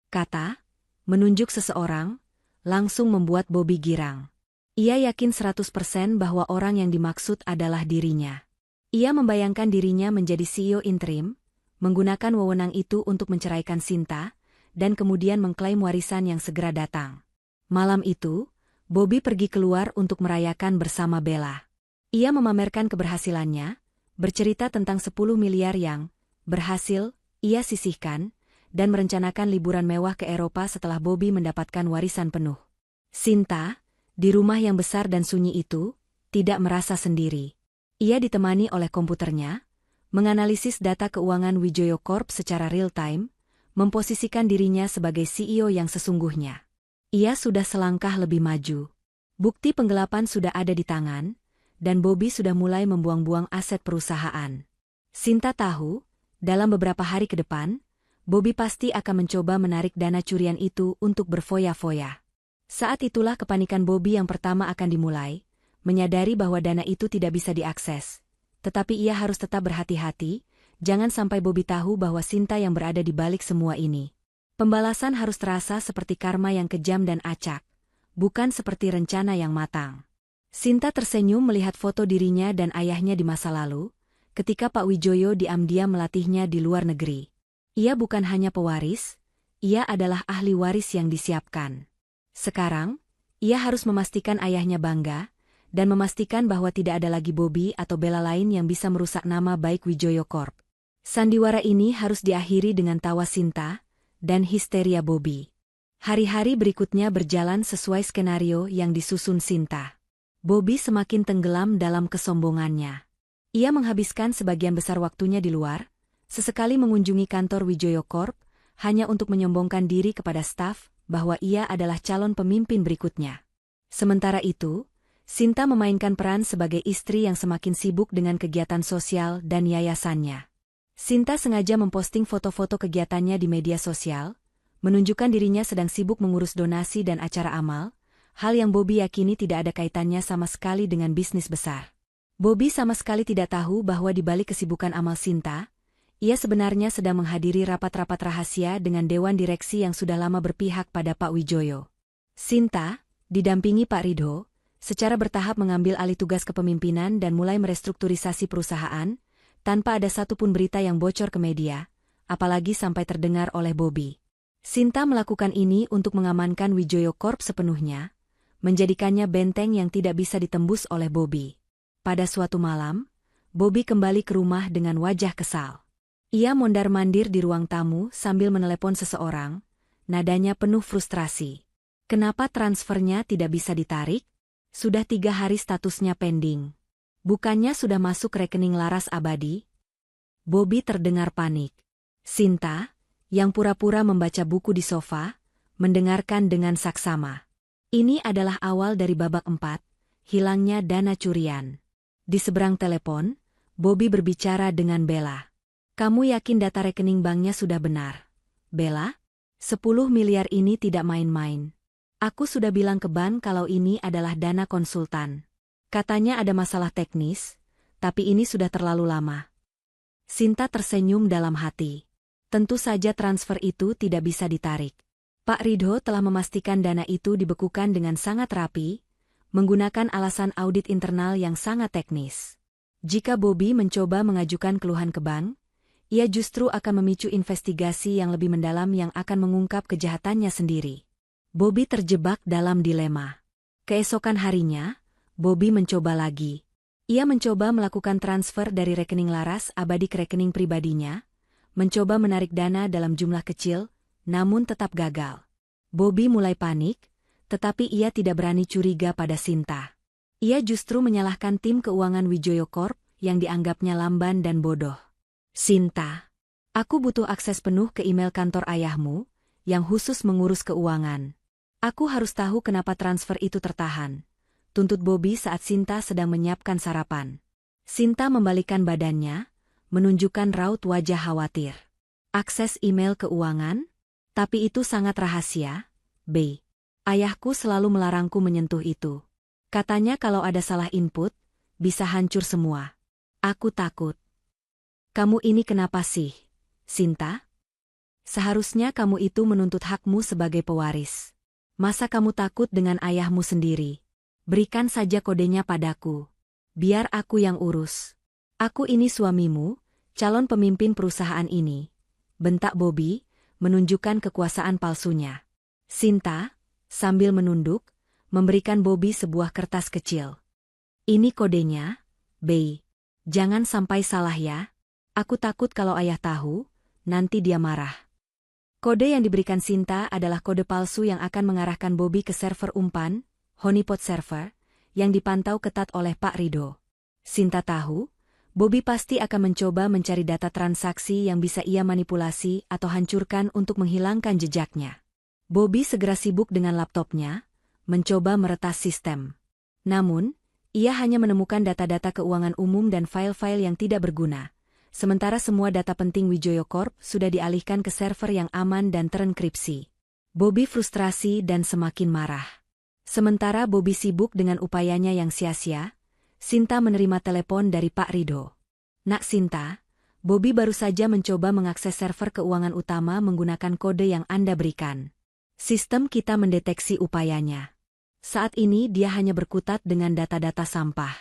Kata, menunjuk seseorang, langsung membuat Bobby girang. Ia yakin 100% bahwa orang yang dimaksud adalah dirinya. Ia membayangkan dirinya menjadi CEO interim, menggunakan wewenang itu untuk menceraikan Sinta, dan kemudian mengklaim warisan yang segera datang. Malam itu, Bobby pergi keluar untuk merayakan bersama Bella. Ia memamerkan keberhasilannya, bercerita tentang 10 miliar yang berhasil ia sisihkan, dan merencanakan liburan mewah ke Eropa setelah Bobby mendapatkan warisan penuh. Sinta, di rumah yang besar dan sunyi itu, tidak merasa sendiri. Ia ditemani oleh komputernya, menganalisis data keuangan Wijoyo Corp secara real-time, memposisikan dirinya sebagai CEO yang sesungguhnya. Ia sudah selangkah lebih maju. Bukti penggelapan sudah ada di tangan, dan Bobby sudah mulai membuang-buang aset perusahaan. Sinta tahu, dalam beberapa hari ke depan, Bobby pasti akan mencoba menarik dana curian itu untuk berfoya-foya. Saat itulah kepanikan Bobby yang pertama akan dimulai, menyadari bahwa dana itu tidak bisa diakses. Tetapi ia harus tetap berhati-hati, jangan sampai Bobby tahu bahwa Sinta yang berada di balik semua ini. Pembalasan harus terasa seperti karma yang kejam dan acak, bukan seperti rencana yang matang. Sinta tersenyum melihat foto dirinya dan ayahnya di masa lalu, ketika Pak Wijoyo diam-diam melatihnya di luar negeri. Ia bukan hanya pewaris, ia adalah ahli waris yang disiapkan. Sekarang, ia harus memastikan ayahnya bangga, dan memastikan bahwa tidak ada lagi Bobby atau Bella lain yang bisa merusak nama baik Wijoyo Corp. Sandiwara ini harus diakhiri dengan tawa Sinta dan histeria Bobby. Hari-hari berikutnya berjalan sesuai skenario yang disusun Sinta. Bobby semakin tenggelam dalam kesombongannya. Ia menghabiskan sebagian besar waktunya di luar, sesekali mengunjungi kantor Wijoyo Corp, hanya untuk menyombongkan diri kepada staf bahwa ia adalah calon pemimpin berikutnya. Sementara itu, Sinta memainkan peran sebagai istri yang semakin sibuk dengan kegiatan sosial dan yayasannya. Sinta sengaja memposting foto-foto kegiatannya di media sosial, menunjukkan dirinya sedang sibuk mengurus donasi dan acara amal, hal yang Bobby yakini tidak ada kaitannya sama sekali dengan bisnis besar. Bobby sama sekali tidak tahu bahwa di balik kesibukan amal Sinta, ia sebenarnya sedang menghadiri rapat-rapat rahasia dengan Dewan Direksi yang sudah lama berpihak pada Pak Wijoyo. Sinta, didampingi Pak Ridho, secara bertahap mengambil alih tugas kepemimpinan dan mulai merestrukturisasi perusahaan, tanpa ada satupun berita yang bocor ke media, apalagi sampai terdengar oleh Bobby. Sinta melakukan ini untuk mengamankan Wijoyo Corp sepenuhnya, menjadikannya benteng yang tidak bisa ditembus oleh Bobby. Pada suatu malam, Bobby kembali ke rumah dengan wajah kesal. Ia mondar-mandir di ruang tamu sambil menelepon seseorang, nadanya penuh frustrasi. Kenapa transfernya tidak bisa ditarik? Sudah 3 hari statusnya pending. Bukannya sudah masuk rekening laras abadi? Bobby terdengar panik. Sinta, yang pura-pura membaca buku di sofa, mendengarkan dengan saksama. Ini adalah awal dari babak 4, hilangnya dana curian. Di seberang telepon, Bobby berbicara dengan Bella. Kamu yakin data rekening banknya sudah benar? Bella? 10 miliar ini tidak main-main. Aku sudah bilang ke bank kalau ini adalah dana konsultan. Katanya ada masalah teknis, tapi ini sudah terlalu lama. Sinta tersenyum dalam hati. Tentu saja transfer itu tidak bisa ditarik. Pak Ridho telah memastikan dana itu dibekukan dengan sangat rapi, menggunakan alasan audit internal yang sangat teknis. Jika Bobby mencoba mengajukan keluhan ke bank, ia justru akan memicu investigasi yang lebih mendalam yang akan mengungkap kejahatannya sendiri. Bobby terjebak dalam dilema. Keesokan harinya, Bobby mencoba lagi. Ia mencoba melakukan transfer dari rekening Laras abadi ke rekening pribadinya, mencoba menarik dana dalam jumlah kecil, namun tetap gagal. Bobby mulai panik, tetapi ia tidak berani curiga pada Sinta. Ia justru menyalahkan tim keuangan Wijoyo Corp yang dianggapnya lamban dan bodoh. Sinta, aku butuh akses penuh ke email kantor ayahmu, yang khusus mengurus keuangan. Aku harus tahu kenapa transfer itu tertahan. Tuntut Bobby saat Sinta sedang menyiapkan sarapan. Sinta membalikkan badannya, menunjukkan raut wajah khawatir. Akses email keuangan? Tapi itu sangat rahasia, B. Ayahku selalu melarangku menyentuh itu. Katanya kalau ada salah input, bisa hancur semua. Aku takut. Kamu ini kenapa sih, Sinta? Seharusnya kamu itu menuntut hakmu sebagai pewaris. Masa kamu takut dengan ayahmu sendiri? Berikan saja kodenya padaku. Biar aku yang urus. Aku ini suamimu, calon pemimpin perusahaan ini. Bentak Bobby, menunjukkan kekuasaan palsunya. Sinta, sambil menunduk, memberikan Bobby sebuah kertas kecil. Ini kodenya, B. Jangan sampai salah ya. Aku takut kalau ayah tahu, nanti dia marah. Kode yang diberikan Sinta adalah kode palsu yang akan mengarahkan Bobby ke server umpan, honeypot server, yang dipantau ketat oleh Pak Ridho. Sinta tahu, Bobby pasti akan mencoba mencari data transaksi yang bisa ia manipulasi atau hancurkan untuk menghilangkan jejaknya. Bobby segera sibuk dengan laptopnya, mencoba meretas sistem. Namun, ia hanya menemukan data-data keuangan umum dan file-file yang tidak berguna. Sementara semua data penting Wijoyo Corp sudah dialihkan ke server yang aman dan terenkripsi. Bobby frustrasi dan semakin marah. Sementara Bobby sibuk dengan upayanya yang sia-sia, Sinta menerima telepon dari Pak Ridho. Nak Sinta, Bobby baru saja mencoba mengakses server keuangan utama menggunakan kode yang Anda berikan. Sistem kita mendeteksi upayanya. Saat ini dia hanya berkutat dengan data-data sampah.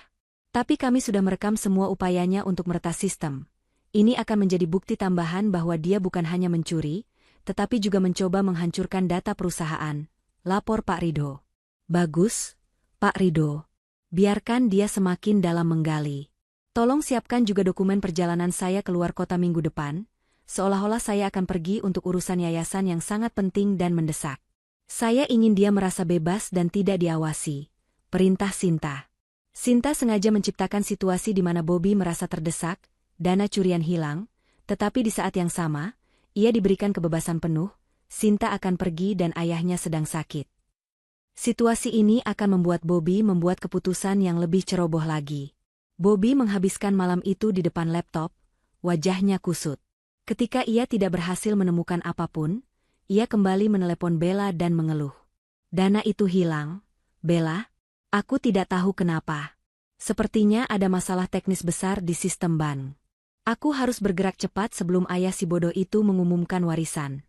Tapi kami sudah merekam semua upayanya untuk meretas sistem. Ini akan menjadi bukti tambahan bahwa dia bukan hanya mencuri, tetapi juga mencoba menghancurkan data perusahaan, lapor Pak Ridho. Bagus, Pak Ridho. Biarkan dia semakin dalam menggali. Tolong siapkan juga dokumen perjalanan saya keluar kota minggu depan, seolah-olah saya akan pergi untuk urusan yayasan yang sangat penting dan mendesak. Saya ingin dia merasa bebas dan tidak diawasi. Perintah Sinta. Sinta sengaja menciptakan situasi di mana Bobby merasa terdesak, dana curian hilang, tetapi di saat yang sama, ia diberikan kebebasan penuh, Sinta akan pergi dan ayahnya sedang sakit. Situasi ini akan membuat Bobby membuat keputusan yang lebih ceroboh lagi. Bobby menghabiskan malam itu di depan laptop, wajahnya kusut. Ketika ia tidak berhasil menemukan apapun, ia kembali menelepon Bella dan mengeluh. Dana itu hilang. Bella, aku tidak tahu kenapa. Sepertinya ada masalah teknis besar di sistem bank. Aku harus bergerak cepat sebelum ayah si bodoh itu mengumumkan warisan.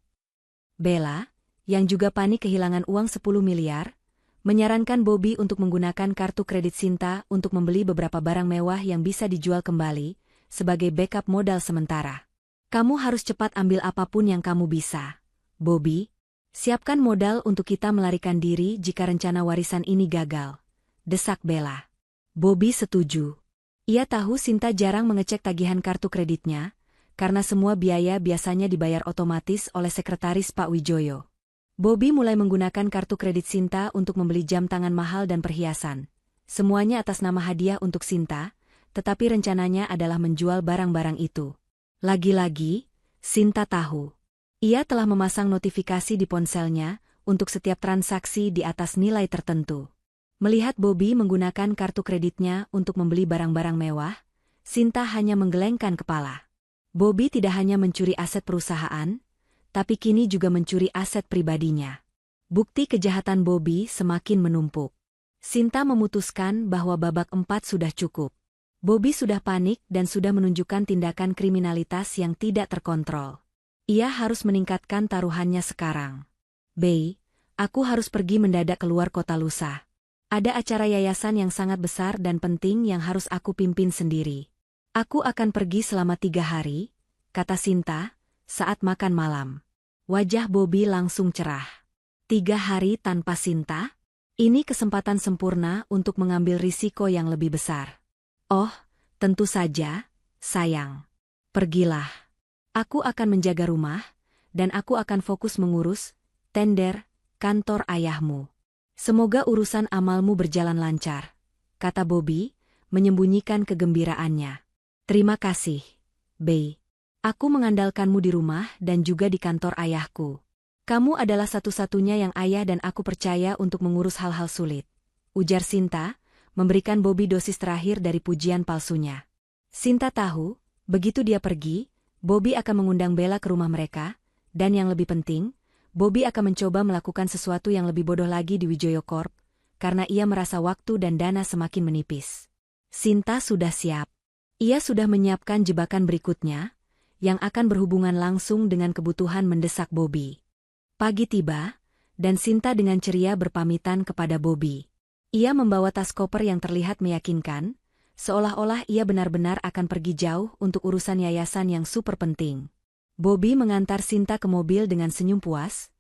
Bella, yang juga panik kehilangan uang 10 miliar, menyarankan Bobby untuk menggunakan kartu kredit Sinta untuk membeli beberapa barang mewah yang bisa dijual kembali, sebagai backup modal sementara. Kamu harus cepat ambil apapun yang kamu bisa. Bobby, siapkan modal untuk kita melarikan diri jika rencana warisan ini gagal. Desak Bella. Bobby setuju. Ia tahu Sinta jarang mengecek tagihan kartu kreditnya, karena semua biaya biasanya dibayar otomatis oleh sekretaris Pak Wijoyo. Bobby mulai menggunakan kartu kredit Sinta untuk membeli jam tangan mahal dan perhiasan. Semuanya atas nama hadiah untuk Sinta, tetapi rencananya adalah menjual barang-barang itu. Lagi-lagi, Sinta tahu. Ia telah memasang notifikasi di ponselnya untuk setiap transaksi di atas nilai tertentu. Melihat Bobby menggunakan kartu kreditnya untuk membeli barang-barang mewah, Sinta hanya menggelengkan kepala. Bobby tidak hanya mencuri aset perusahaan, tapi kini juga mencuri aset pribadinya. Bukti kejahatan Bobby semakin menumpuk. Sinta memutuskan bahwa babak 4 sudah cukup. Bobby sudah panik dan sudah menunjukkan tindakan kriminalitas yang tidak terkontrol. Ia harus meningkatkan taruhannya sekarang. Bey, aku harus pergi mendadak keluar kota lusa. Ada acara yayasan yang sangat besar dan penting yang harus aku pimpin sendiri. Aku akan pergi selama 3 hari, kata Sinta, saat makan malam. Wajah Bobby langsung cerah. 3 hari tanpa Sinta? Ini kesempatan sempurna untuk mengambil risiko yang lebih besar. Oh, tentu saja, sayang. Pergilah. Aku akan menjaga rumah, dan aku akan fokus mengurus tender kantor ayahmu. Semoga urusan amalmu berjalan lancar, kata Bobby, menyembunyikan kegembiraannya. Terima kasih, Bey. Aku mengandalkanmu di rumah dan juga di kantor ayahku. Kamu adalah satu-satunya yang ayah dan aku percaya untuk mengurus hal-hal sulit, ujar Sinta, memberikan Bobby dosis terakhir dari pujian palsunya. Sinta tahu, begitu dia pergi, Bobby akan mengundang Bella ke rumah mereka, dan yang lebih penting, Bobby akan mencoba melakukan sesuatu yang lebih bodoh lagi di Wijoyo Corp, karena ia merasa waktu dan dana semakin menipis. Sinta sudah siap. Ia sudah menyiapkan jebakan berikutnya, yang akan berhubungan langsung dengan kebutuhan mendesak Bobby. Pagi tiba, dan Sinta dengan ceria berpamitan kepada Bobby. Ia membawa tas koper yang terlihat meyakinkan, seolah-olah ia benar-benar akan pergi jauh untuk urusan yayasan yang super penting. Bobby mengantar Sinta ke mobil dengan senyum puas,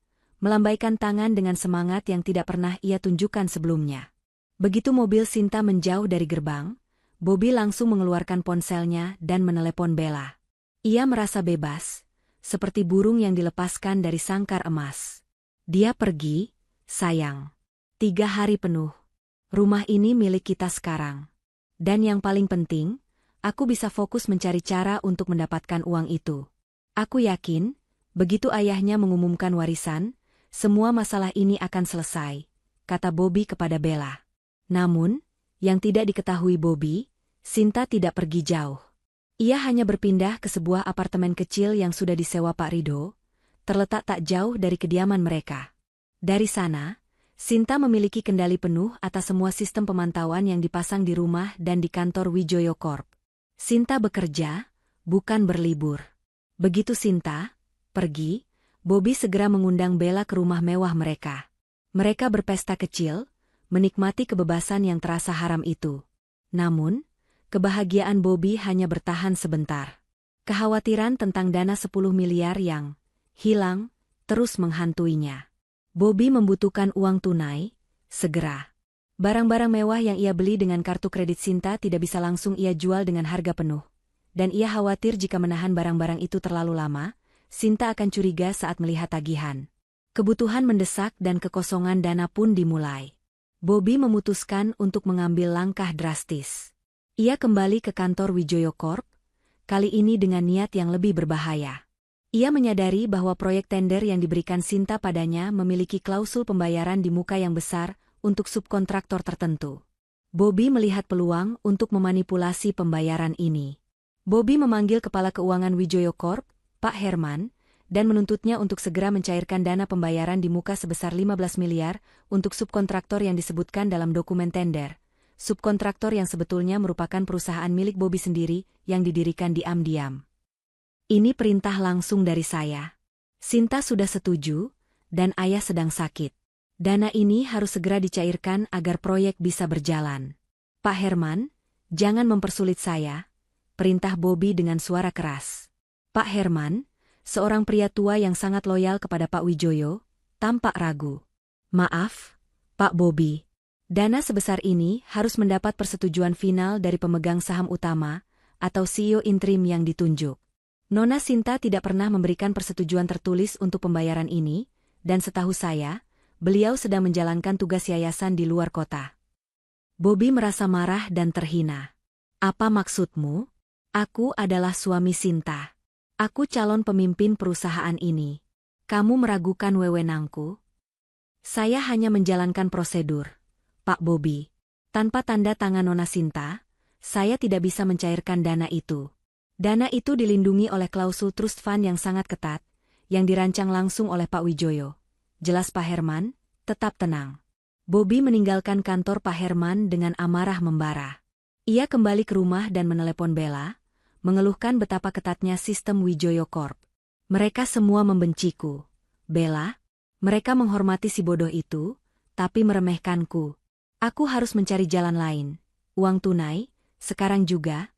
melambaikan tangan dengan semangat yang tidak pernah ia tunjukkan sebelumnya. Begitu mobil Sinta menjauh dari gerbang, Bobby langsung mengeluarkan ponselnya dan menelepon Bella. Ia merasa bebas, seperti burung yang dilepaskan dari sangkar emas. Dia pergi, sayang. 3 hari penuh. Rumah ini milik kita sekarang. Dan yang paling penting, aku bisa fokus mencari cara untuk mendapatkan uang itu. Aku yakin, begitu ayahnya mengumumkan warisan, semua masalah ini akan selesai, kata Bobby kepada Bella. Namun, yang tidak diketahui Bobby, Sinta tidak pergi jauh. Ia hanya berpindah ke sebuah apartemen kecil yang sudah disewa Pak Rido, terletak tak jauh dari kediaman mereka. Dari sana, Sinta memiliki kendali penuh atas semua sistem pemantauan yang dipasang di rumah dan di kantor Wijoyo Corp. Sinta bekerja, bukan berlibur. Begitu Sinta pergi, Bobby segera mengundang Bella ke rumah mewah mereka. Mereka berpesta kecil, menikmati kebebasan yang terasa haram itu. Namun, kebahagiaan Bobby hanya bertahan sebentar. Kekhawatiran tentang dana 10 miliar yang hilang terus menghantuinya. Bobby membutuhkan uang tunai, segera. Barang-barang mewah yang ia beli dengan kartu kredit Sinta tidak bisa langsung ia jual dengan harga penuh. Dan ia khawatir jika menahan barang-barang itu terlalu lama, Sinta akan curiga saat melihat tagihan. Kebutuhan mendesak dan kekosongan dana pun dimulai. Bobby memutuskan untuk mengambil langkah drastis. Ia kembali ke kantor Wijoyo Corp, kali ini dengan niat yang lebih berbahaya. Ia menyadari bahwa proyek tender yang diberikan Sinta padanya memiliki klausul pembayaran di muka yang besar untuk subkontraktor tertentu. Bobby melihat peluang untuk memanipulasi pembayaran ini. Bobby memanggil Kepala Keuangan Wijoyo Corp, Pak Herman, dan menuntutnya untuk segera mencairkan dana pembayaran di muka sebesar 15 miliar untuk subkontraktor yang disebutkan dalam dokumen tender. Subkontraktor yang sebetulnya merupakan perusahaan milik Bobby sendiri yang didirikan diam-diam. Ini perintah langsung dari saya. Sinta sudah setuju, dan ayah sedang sakit. Dana ini harus segera dicairkan agar proyek bisa berjalan. Pak Herman, jangan mempersulit saya, perintah Bobby dengan suara keras. Pak Herman, seorang pria tua yang sangat loyal kepada Pak Wijoyo, tampak ragu. Maaf, Pak Bobby. Dana sebesar ini harus mendapat persetujuan final dari pemegang saham utama atau CEO interim yang ditunjuk. Nona Sinta tidak pernah memberikan persetujuan tertulis untuk pembayaran ini, dan setahu saya, beliau sedang menjalankan tugas yayasan di luar kota. Bobby merasa marah dan terhina. Apa maksudmu? Aku adalah suami Sinta. Aku calon pemimpin perusahaan ini. Kamu meragukan wewenangku? Saya hanya menjalankan prosedur. Pak Bobby. Tanpa tanda tangan Nona Sinta, saya tidak bisa mencairkan dana itu. Dana itu dilindungi oleh klausul trust fund yang sangat ketat, yang dirancang langsung oleh Pak Wijoyo. Jelas Pak Herman, tetap tenang. Bobby meninggalkan kantor Pak Herman dengan amarah membara. Ia kembali ke rumah dan menelepon Bella, mengeluhkan betapa ketatnya sistem Wijoyo Corp. Mereka semua membenciku. Bella, mereka menghormati si bodoh itu, tapi meremehkanku. Aku harus mencari jalan lain. Uang tunai, sekarang juga,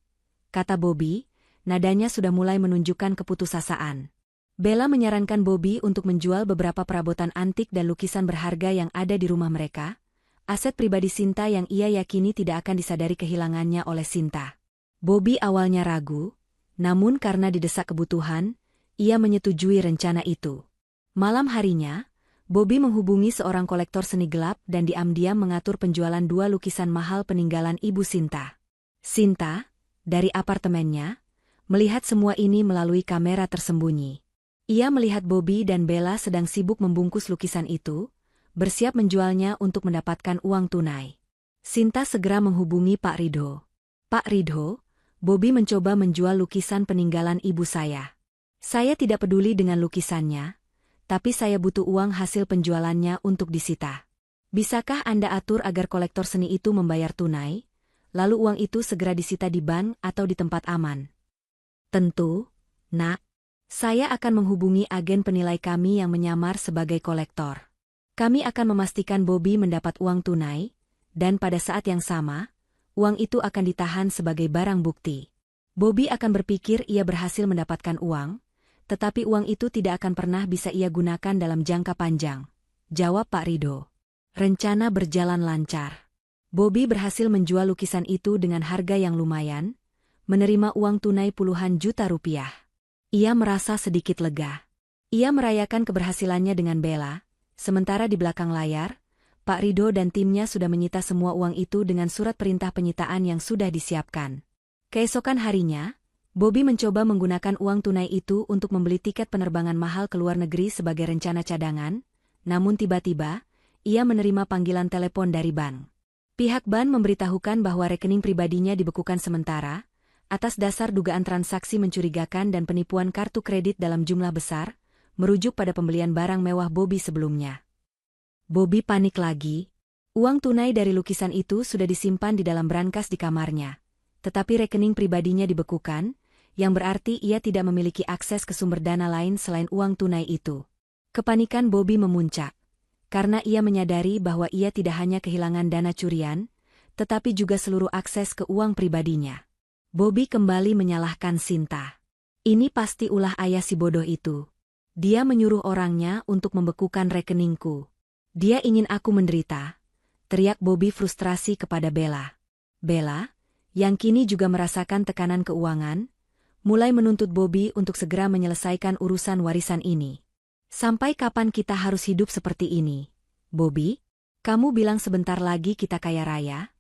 kata Bobby, nadanya sudah mulai menunjukkan keputusasaan. Bella menyarankan Bobby untuk menjual beberapa perabotan antik dan lukisan berharga yang ada di rumah mereka, aset pribadi Sinta yang ia yakini tidak akan disadari kehilangannya oleh Sinta. Bobby awalnya ragu, namun karena didesak kebutuhan, ia menyetujui rencana itu. Malam harinya, Bobby menghubungi seorang kolektor seni gelap dan diam-diam mengatur penjualan 2 lukisan mahal peninggalan Ibu Sinta. Sinta, dari apartemennya, melihat semua ini melalui kamera tersembunyi. Ia melihat Bobby dan Bella sedang sibuk membungkus lukisan itu, bersiap menjualnya untuk mendapatkan uang tunai. Sinta segera menghubungi Pak Ridho. Pak Ridho, Bobby mencoba menjual lukisan peninggalan ibu saya. Saya tidak peduli dengan lukisannya, tapi saya butuh uang hasil penjualannya untuk disita. Bisakah Anda atur agar kolektor seni itu membayar tunai, lalu uang itu segera disita di bank atau di tempat aman? Tentu, Nak. Saya akan menghubungi agen penilai kami yang menyamar sebagai kolektor. Kami akan memastikan Bobby mendapat uang tunai, dan pada saat yang sama, uang itu akan ditahan sebagai barang bukti. Bobby akan berpikir ia berhasil mendapatkan uang, tetapi uang itu tidak akan pernah bisa ia gunakan dalam jangka panjang, jawab Pak Ridho. Rencana berjalan lancar. Bobby berhasil menjual lukisan itu dengan harga yang lumayan, menerima uang tunai puluhan juta rupiah. Ia merasa sedikit lega. Ia merayakan keberhasilannya dengan Bella, sementara di belakang layar, Pak Ridho dan timnya sudah menyita semua uang itu dengan surat perintah penyitaan yang sudah disiapkan. Keesokan harinya, Bobby mencoba menggunakan uang tunai itu untuk membeli tiket penerbangan mahal ke luar negeri sebagai rencana cadangan, namun tiba-tiba, ia menerima panggilan telepon dari bank. Pihak bank memberitahukan bahwa rekening pribadinya dibekukan sementara, atas dasar dugaan transaksi mencurigakan dan penipuan kartu kredit dalam jumlah besar, merujuk pada pembelian barang mewah Bobby sebelumnya. Bobby panik lagi. Uang tunai dari lukisan itu sudah disimpan di dalam brankas di kamarnya, tetapi rekening pribadinya dibekukan, yang berarti ia tidak memiliki akses ke sumber dana lain selain uang tunai itu. Kepanikan Bobby memuncak, karena ia menyadari bahwa ia tidak hanya kehilangan dana curian, tetapi juga seluruh akses ke uang pribadinya. Bobby kembali menyalahkan Sinta. Ini pasti ulah ayah si bodoh itu. Dia menyuruh orangnya untuk membekukan rekeningku. Dia ingin aku menderita, teriak Bobby frustrasi kepada Bella. Bella, yang kini juga merasakan tekanan keuangan, mulai menuntut Bobby untuk segera menyelesaikan urusan warisan ini. Sampai kapan kita harus hidup seperti ini? Bobby, kamu bilang sebentar lagi kita kaya raya,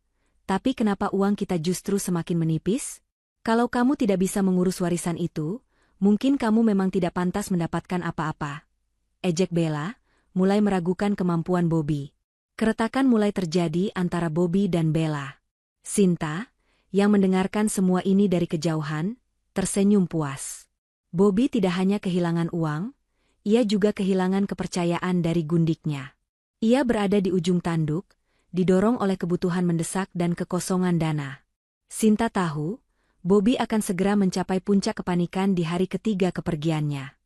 tapi kenapa uang kita justru semakin menipis? Kalau kamu tidak bisa mengurus warisan itu, mungkin kamu memang tidak pantas mendapatkan apa-apa. Ejek Bella, mulai meragukan kemampuan Bobby. Keretakan mulai terjadi antara Bobby dan Bella. Sinta, yang mendengarkan semua ini dari kejauhan, tersenyum puas. Bobby tidak hanya kehilangan uang, ia juga kehilangan kepercayaan dari gundiknya. Ia berada di ujung tanduk, didorong oleh kebutuhan mendesak dan kekosongan dana. Sinta tahu, Bobby akan segera mencapai puncak kepanikan di hari ketiga kepergiannya.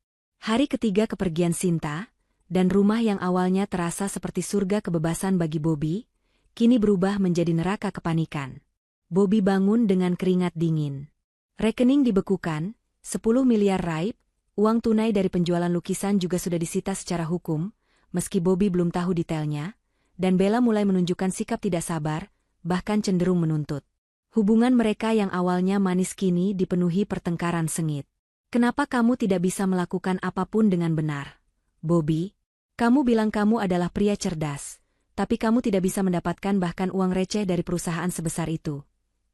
Hari ketiga kepergian Sinta, dan rumah yang awalnya terasa seperti surga kebebasan bagi Bobby, kini berubah menjadi neraka kepanikan. Bobby bangun dengan keringat dingin. Rekening dibekukan, 10 miliar raib, uang tunai dari penjualan lukisan juga sudah disita secara hukum, meski Bobby belum tahu detailnya, dan Bella mulai menunjukkan sikap tidak sabar, bahkan cenderung menuntut. Hubungan mereka yang awalnya manis kini dipenuhi pertengkaran sengit. Kenapa kamu tidak bisa melakukan apapun dengan benar? Bobby, kamu bilang kamu adalah pria cerdas, tapi kamu tidak bisa mendapatkan bahkan uang receh dari perusahaan sebesar itu.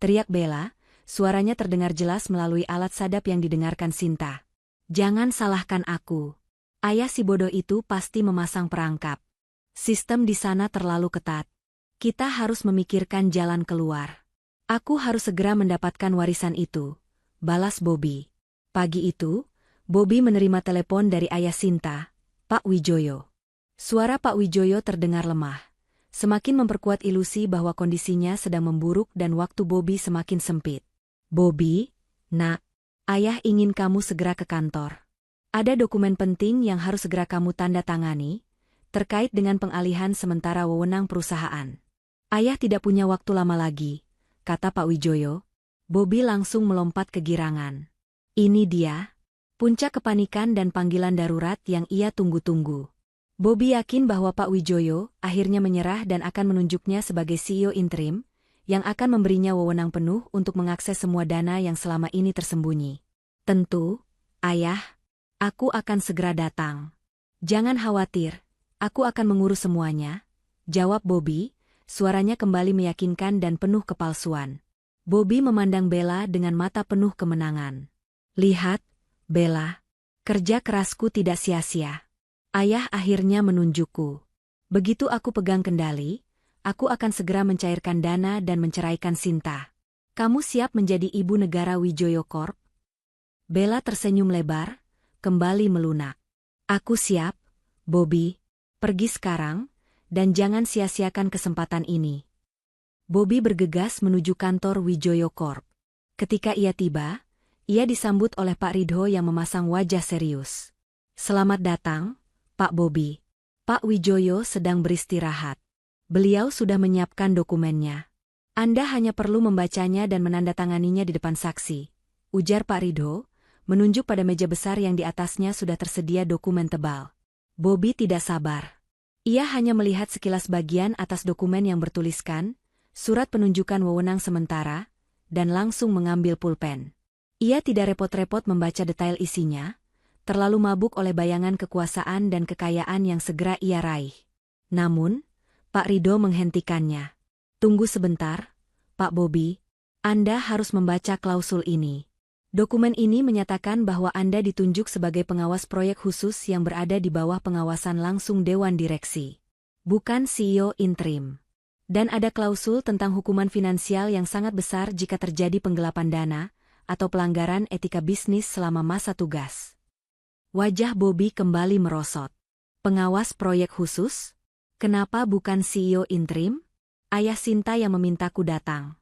Teriak Bella, suaranya terdengar jelas melalui alat sadap yang didengarkan Sinta. Jangan salahkan aku. Ayah si bodoh itu pasti memasang perangkap. Sistem di sana terlalu ketat. Kita harus memikirkan jalan keluar. Aku harus segera mendapatkan warisan itu, balas Bobby. Pagi itu, Bobby menerima telepon dari ayah Sinta, Pak Wijoyo. Suara Pak Wijoyo terdengar lemah, semakin memperkuat ilusi bahwa kondisinya sedang memburuk dan waktu Bobby semakin sempit. Bobby, nak, ayah ingin kamu segera ke kantor. Ada dokumen penting yang harus segera kamu tanda tangani, terkait dengan pengalihan sementara wewenang perusahaan. Ayah tidak punya waktu lama lagi, kata Pak Wijoyo. Bobby langsung melompat kegirangan. Ini dia, puncak kepanikan dan panggilan darurat yang ia tunggu-tunggu. Bobby yakin bahwa Pak Wijoyo akhirnya menyerah dan akan menunjuknya sebagai CEO interim, yang akan memberinya wewenang penuh untuk mengakses semua dana yang selama ini tersembunyi. Tentu, ayah, aku akan segera datang. Jangan khawatir, aku akan mengurus semuanya, jawab Bobby, suaranya kembali meyakinkan dan penuh kepalsuan. Bobby memandang Bella dengan mata penuh kemenangan. Lihat, Bella, kerja kerasku tidak sia-sia. Ayah akhirnya menunjukku. Begitu aku pegang kendali, aku akan segera mencairkan dana dan menceraikan Sinta. Kamu siap menjadi ibu negara Wijoyo Corp? Bella tersenyum lebar, kembali melunak. Aku siap, Bobby. Pergi sekarang, dan jangan sia-siakan kesempatan ini. Bobby bergegas menuju kantor Wijoyo Corp. Ketika ia tiba, ia disambut oleh Pak Ridho yang memasang wajah serius. Selamat datang, Pak Bobby. Pak Wijoyo sedang beristirahat. Beliau sudah menyiapkan dokumennya. Anda hanya perlu membacanya dan menandatanganinya di depan saksi, ujar Pak Ridho, menunjuk pada meja besar yang di atasnya sudah tersedia dokumen tebal. Bobby tidak sabar. Ia hanya melihat sekilas bagian atas dokumen yang bertuliskan, surat penunjukan wewenang sementara, dan langsung mengambil pulpen. Ia tidak repot-repot membaca detail isinya, terlalu mabuk oleh bayangan kekuasaan dan kekayaan yang segera ia raih. Namun, Pak Ridho menghentikannya. Tunggu sebentar, Pak Bobby. Anda harus membaca klausul ini. Dokumen ini menyatakan bahwa Anda ditunjuk sebagai pengawas proyek khusus yang berada di bawah pengawasan langsung Dewan Direksi. Bukan CEO interim. Dan ada klausul tentang hukuman finansial yang sangat besar jika terjadi penggelapan dana atau pelanggaran etika bisnis selama masa tugas. Wajah Bobby kembali merosot. Pengawas proyek khusus? Kenapa bukan CEO interim? Ayah Sinta yang memintaku datang.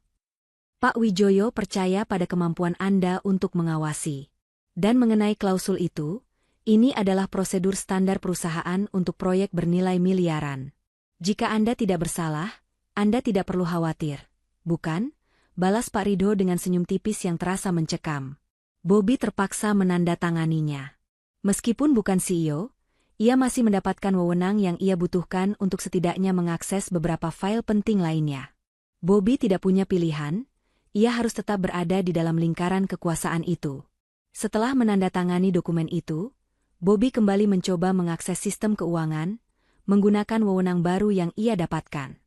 Pak Wijoyo percaya pada kemampuan Anda untuk mengawasi. Dan mengenai klausul itu, ini adalah prosedur standar perusahaan untuk proyek bernilai miliaran. Jika Anda tidak bersalah, Anda tidak perlu khawatir. Bukan? Balas Pak Ridho dengan senyum tipis yang terasa mencekam. Bobby terpaksa menandatanganinya. Meskipun bukan CEO, ia masih mendapatkan wewenang yang ia butuhkan untuk setidaknya mengakses beberapa file penting lainnya. Bobby tidak punya pilihan, ia harus tetap berada di dalam lingkaran kekuasaan itu. Setelah menandatangani dokumen itu, Bobby kembali mencoba mengakses sistem keuangan, menggunakan wewenang baru yang ia dapatkan.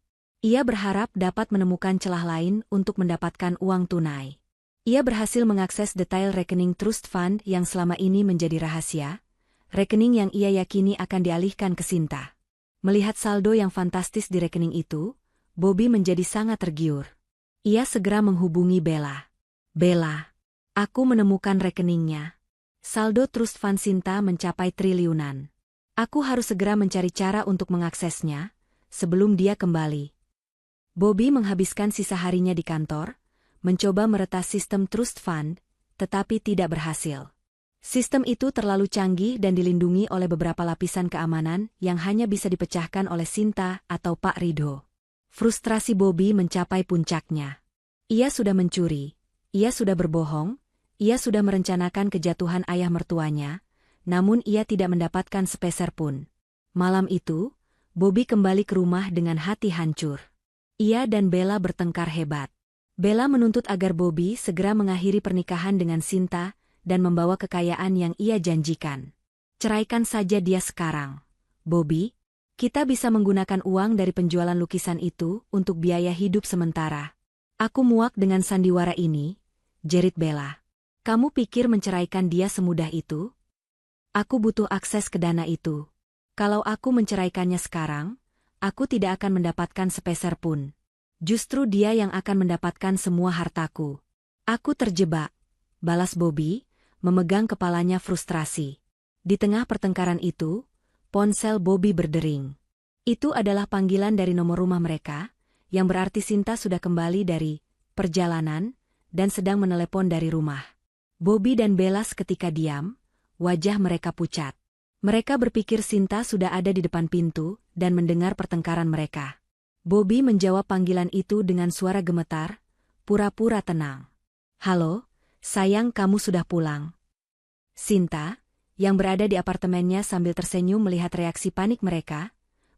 Ia berharap dapat menemukan celah lain untuk mendapatkan uang tunai. Ia berhasil mengakses detail rekening trust fund yang selama ini menjadi rahasia, rekening yang ia yakini akan dialihkan ke Sinta. Melihat saldo yang fantastis di rekening itu, Bobby menjadi sangat tergiur. Ia segera menghubungi Bella. Bella, aku menemukan rekeningnya. Saldo trust fund Sinta mencapai triliunan. Aku harus segera mencari cara untuk mengaksesnya, sebelum dia kembali. Bobby menghabiskan sisa harinya di kantor, mencoba meretas sistem trust fund, tetapi tidak berhasil. Sistem itu terlalu canggih dan dilindungi oleh beberapa lapisan keamanan yang hanya bisa dipecahkan oleh Sinta atau Pak Ridho. Frustrasi Bobby mencapai puncaknya. Ia sudah mencuri, ia sudah berbohong, ia sudah merencanakan kejatuhan ayah mertuanya, namun ia tidak mendapatkan sepeser pun. Malam itu, Bobby kembali ke rumah dengan hati hancur. Ia dan Bella bertengkar hebat. Bella menuntut agar Bobby segera mengakhiri pernikahan dengan Sinta dan membawa kekayaan yang ia janjikan. Ceraikan saja dia sekarang. Bobby, kita bisa menggunakan uang dari penjualan lukisan itu untuk biaya hidup sementara. Aku muak dengan sandiwara ini, jerit Bella. Kamu pikir menceraikan dia semudah itu? Aku butuh akses ke dana itu. Kalau aku menceraikannya sekarang, Aku tidak akan mendapatkan sepeser pun. Justru dia yang akan mendapatkan semua hartaku. Aku terjebak, balas Bobby, memegang kepalanya frustrasi. Di tengah pertengkaran itu, ponsel Bobby berdering. Itu adalah panggilan dari nomor rumah mereka, yang berarti Sinta sudah kembali dari perjalanan dan sedang menelepon dari rumah. Bobby dan Bella seketika diam, wajah mereka pucat. Mereka berpikir Sinta sudah ada di depan pintu dan mendengar pertengkaran mereka. Bobby menjawab panggilan itu dengan suara gemetar, pura-pura tenang. "Halo, sayang, kamu sudah pulang." Sinta, yang berada di apartemennya sambil tersenyum melihat reaksi panik mereka,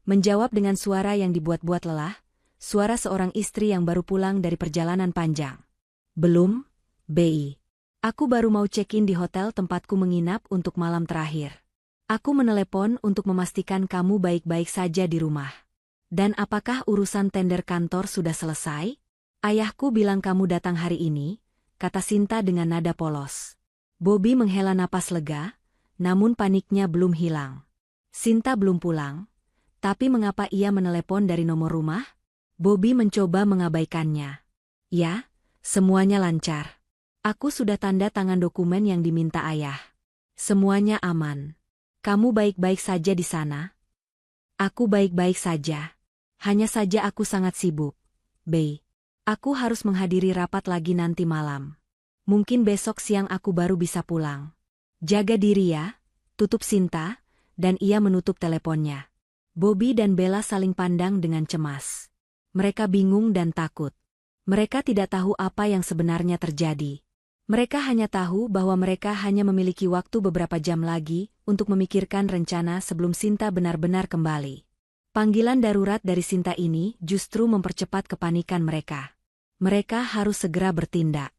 menjawab dengan suara yang dibuat-buat lelah, suara seorang istri yang baru pulang dari perjalanan panjang. "Belum, Bi. Aku baru mau check-in di hotel tempatku menginap untuk malam terakhir. Aku menelepon untuk memastikan kamu baik-baik saja di rumah. Dan apakah urusan tender kantor sudah selesai? Ayahku bilang kamu datang hari ini," kata Sinta dengan nada polos. Bobby menghela napas lega, namun paniknya belum hilang. Sinta belum pulang, tapi mengapa ia menelepon dari nomor rumah? Bobby mencoba mengabaikannya. "Ya, semuanya lancar. Aku sudah tanda tangan dokumen yang diminta ayah. Semuanya aman. Kamu baik-baik saja di sana?" "Aku baik-baik saja. Hanya saja aku sangat sibuk, Bey. Aku harus menghadiri rapat lagi nanti malam. Mungkin besok siang aku baru bisa pulang. Jaga diri ya," tutup Sinta, dan ia menutup teleponnya. Bobby dan Bella saling pandang dengan cemas. Mereka bingung dan takut. Mereka tidak tahu apa yang sebenarnya terjadi. Mereka hanya tahu bahwa mereka hanya memiliki waktu beberapa jam lagi untuk memikirkan rencana sebelum Sinta benar-benar kembali. Panggilan darurat dari Sinta ini justru mempercepat kepanikan mereka. Mereka harus segera bertindak.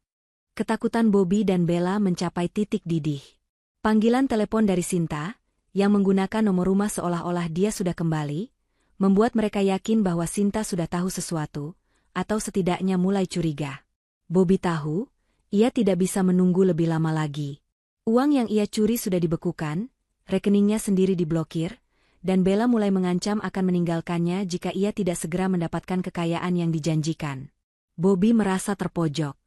Ketakutan Bobby dan Bella mencapai titik didih. Panggilan telepon dari Sinta, yang menggunakan nomor rumah seolah-olah dia sudah kembali, membuat mereka yakin bahwa Sinta sudah tahu sesuatu, atau setidaknya mulai curiga. Bobby tahu, ia tidak bisa menunggu lebih lama lagi. Uang yang ia curi sudah dibekukan, rekeningnya sendiri diblokir, dan Bella mulai mengancam akan meninggalkannya jika ia tidak segera mendapatkan kekayaan yang dijanjikan. Bobby merasa terpojok.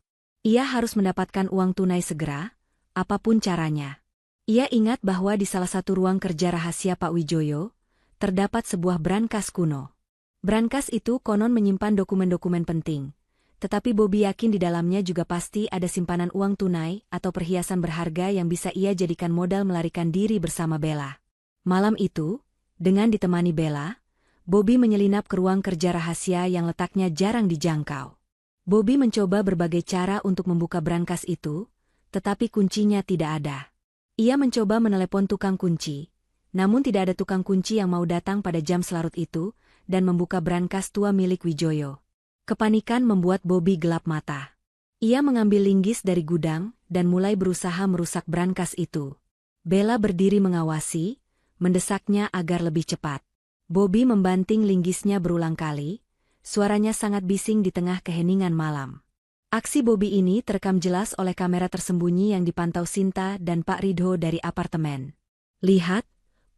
Ia harus mendapatkan uang tunai segera, apapun caranya. Ia ingat bahwa di salah satu ruang kerja rahasia Pak Wijoyo, terdapat sebuah brankas kuno. Brankas itu konon menyimpan dokumen-dokumen penting. Tetapi Bobby yakin di dalamnya juga pasti ada simpanan uang tunai atau perhiasan berharga yang bisa ia jadikan modal melarikan diri bersama Bella. Malam itu, dengan ditemani Bella, Bobby menyelinap ke ruang kerja rahasia yang letaknya jarang dijangkau. Bobby mencoba berbagai cara untuk membuka brankas itu, tetapi kuncinya tidak ada. Ia mencoba menelepon tukang kunci, namun tidak ada tukang kunci yang mau datang pada jam selarut itu dan membuka brankas tua milik Wijoyo. Kepanikan membuat Bobby gelap mata. Ia mengambil linggis dari gudang dan mulai berusaha merusak brankas itu. Bella berdiri mengawasi, mendesaknya agar lebih cepat. Bobby membanting linggisnya berulang kali, suaranya sangat bising di tengah keheningan malam. Aksi Bobby ini terekam jelas oleh kamera tersembunyi yang dipantau Sinta dan Pak Ridho dari apartemen. "Lihat,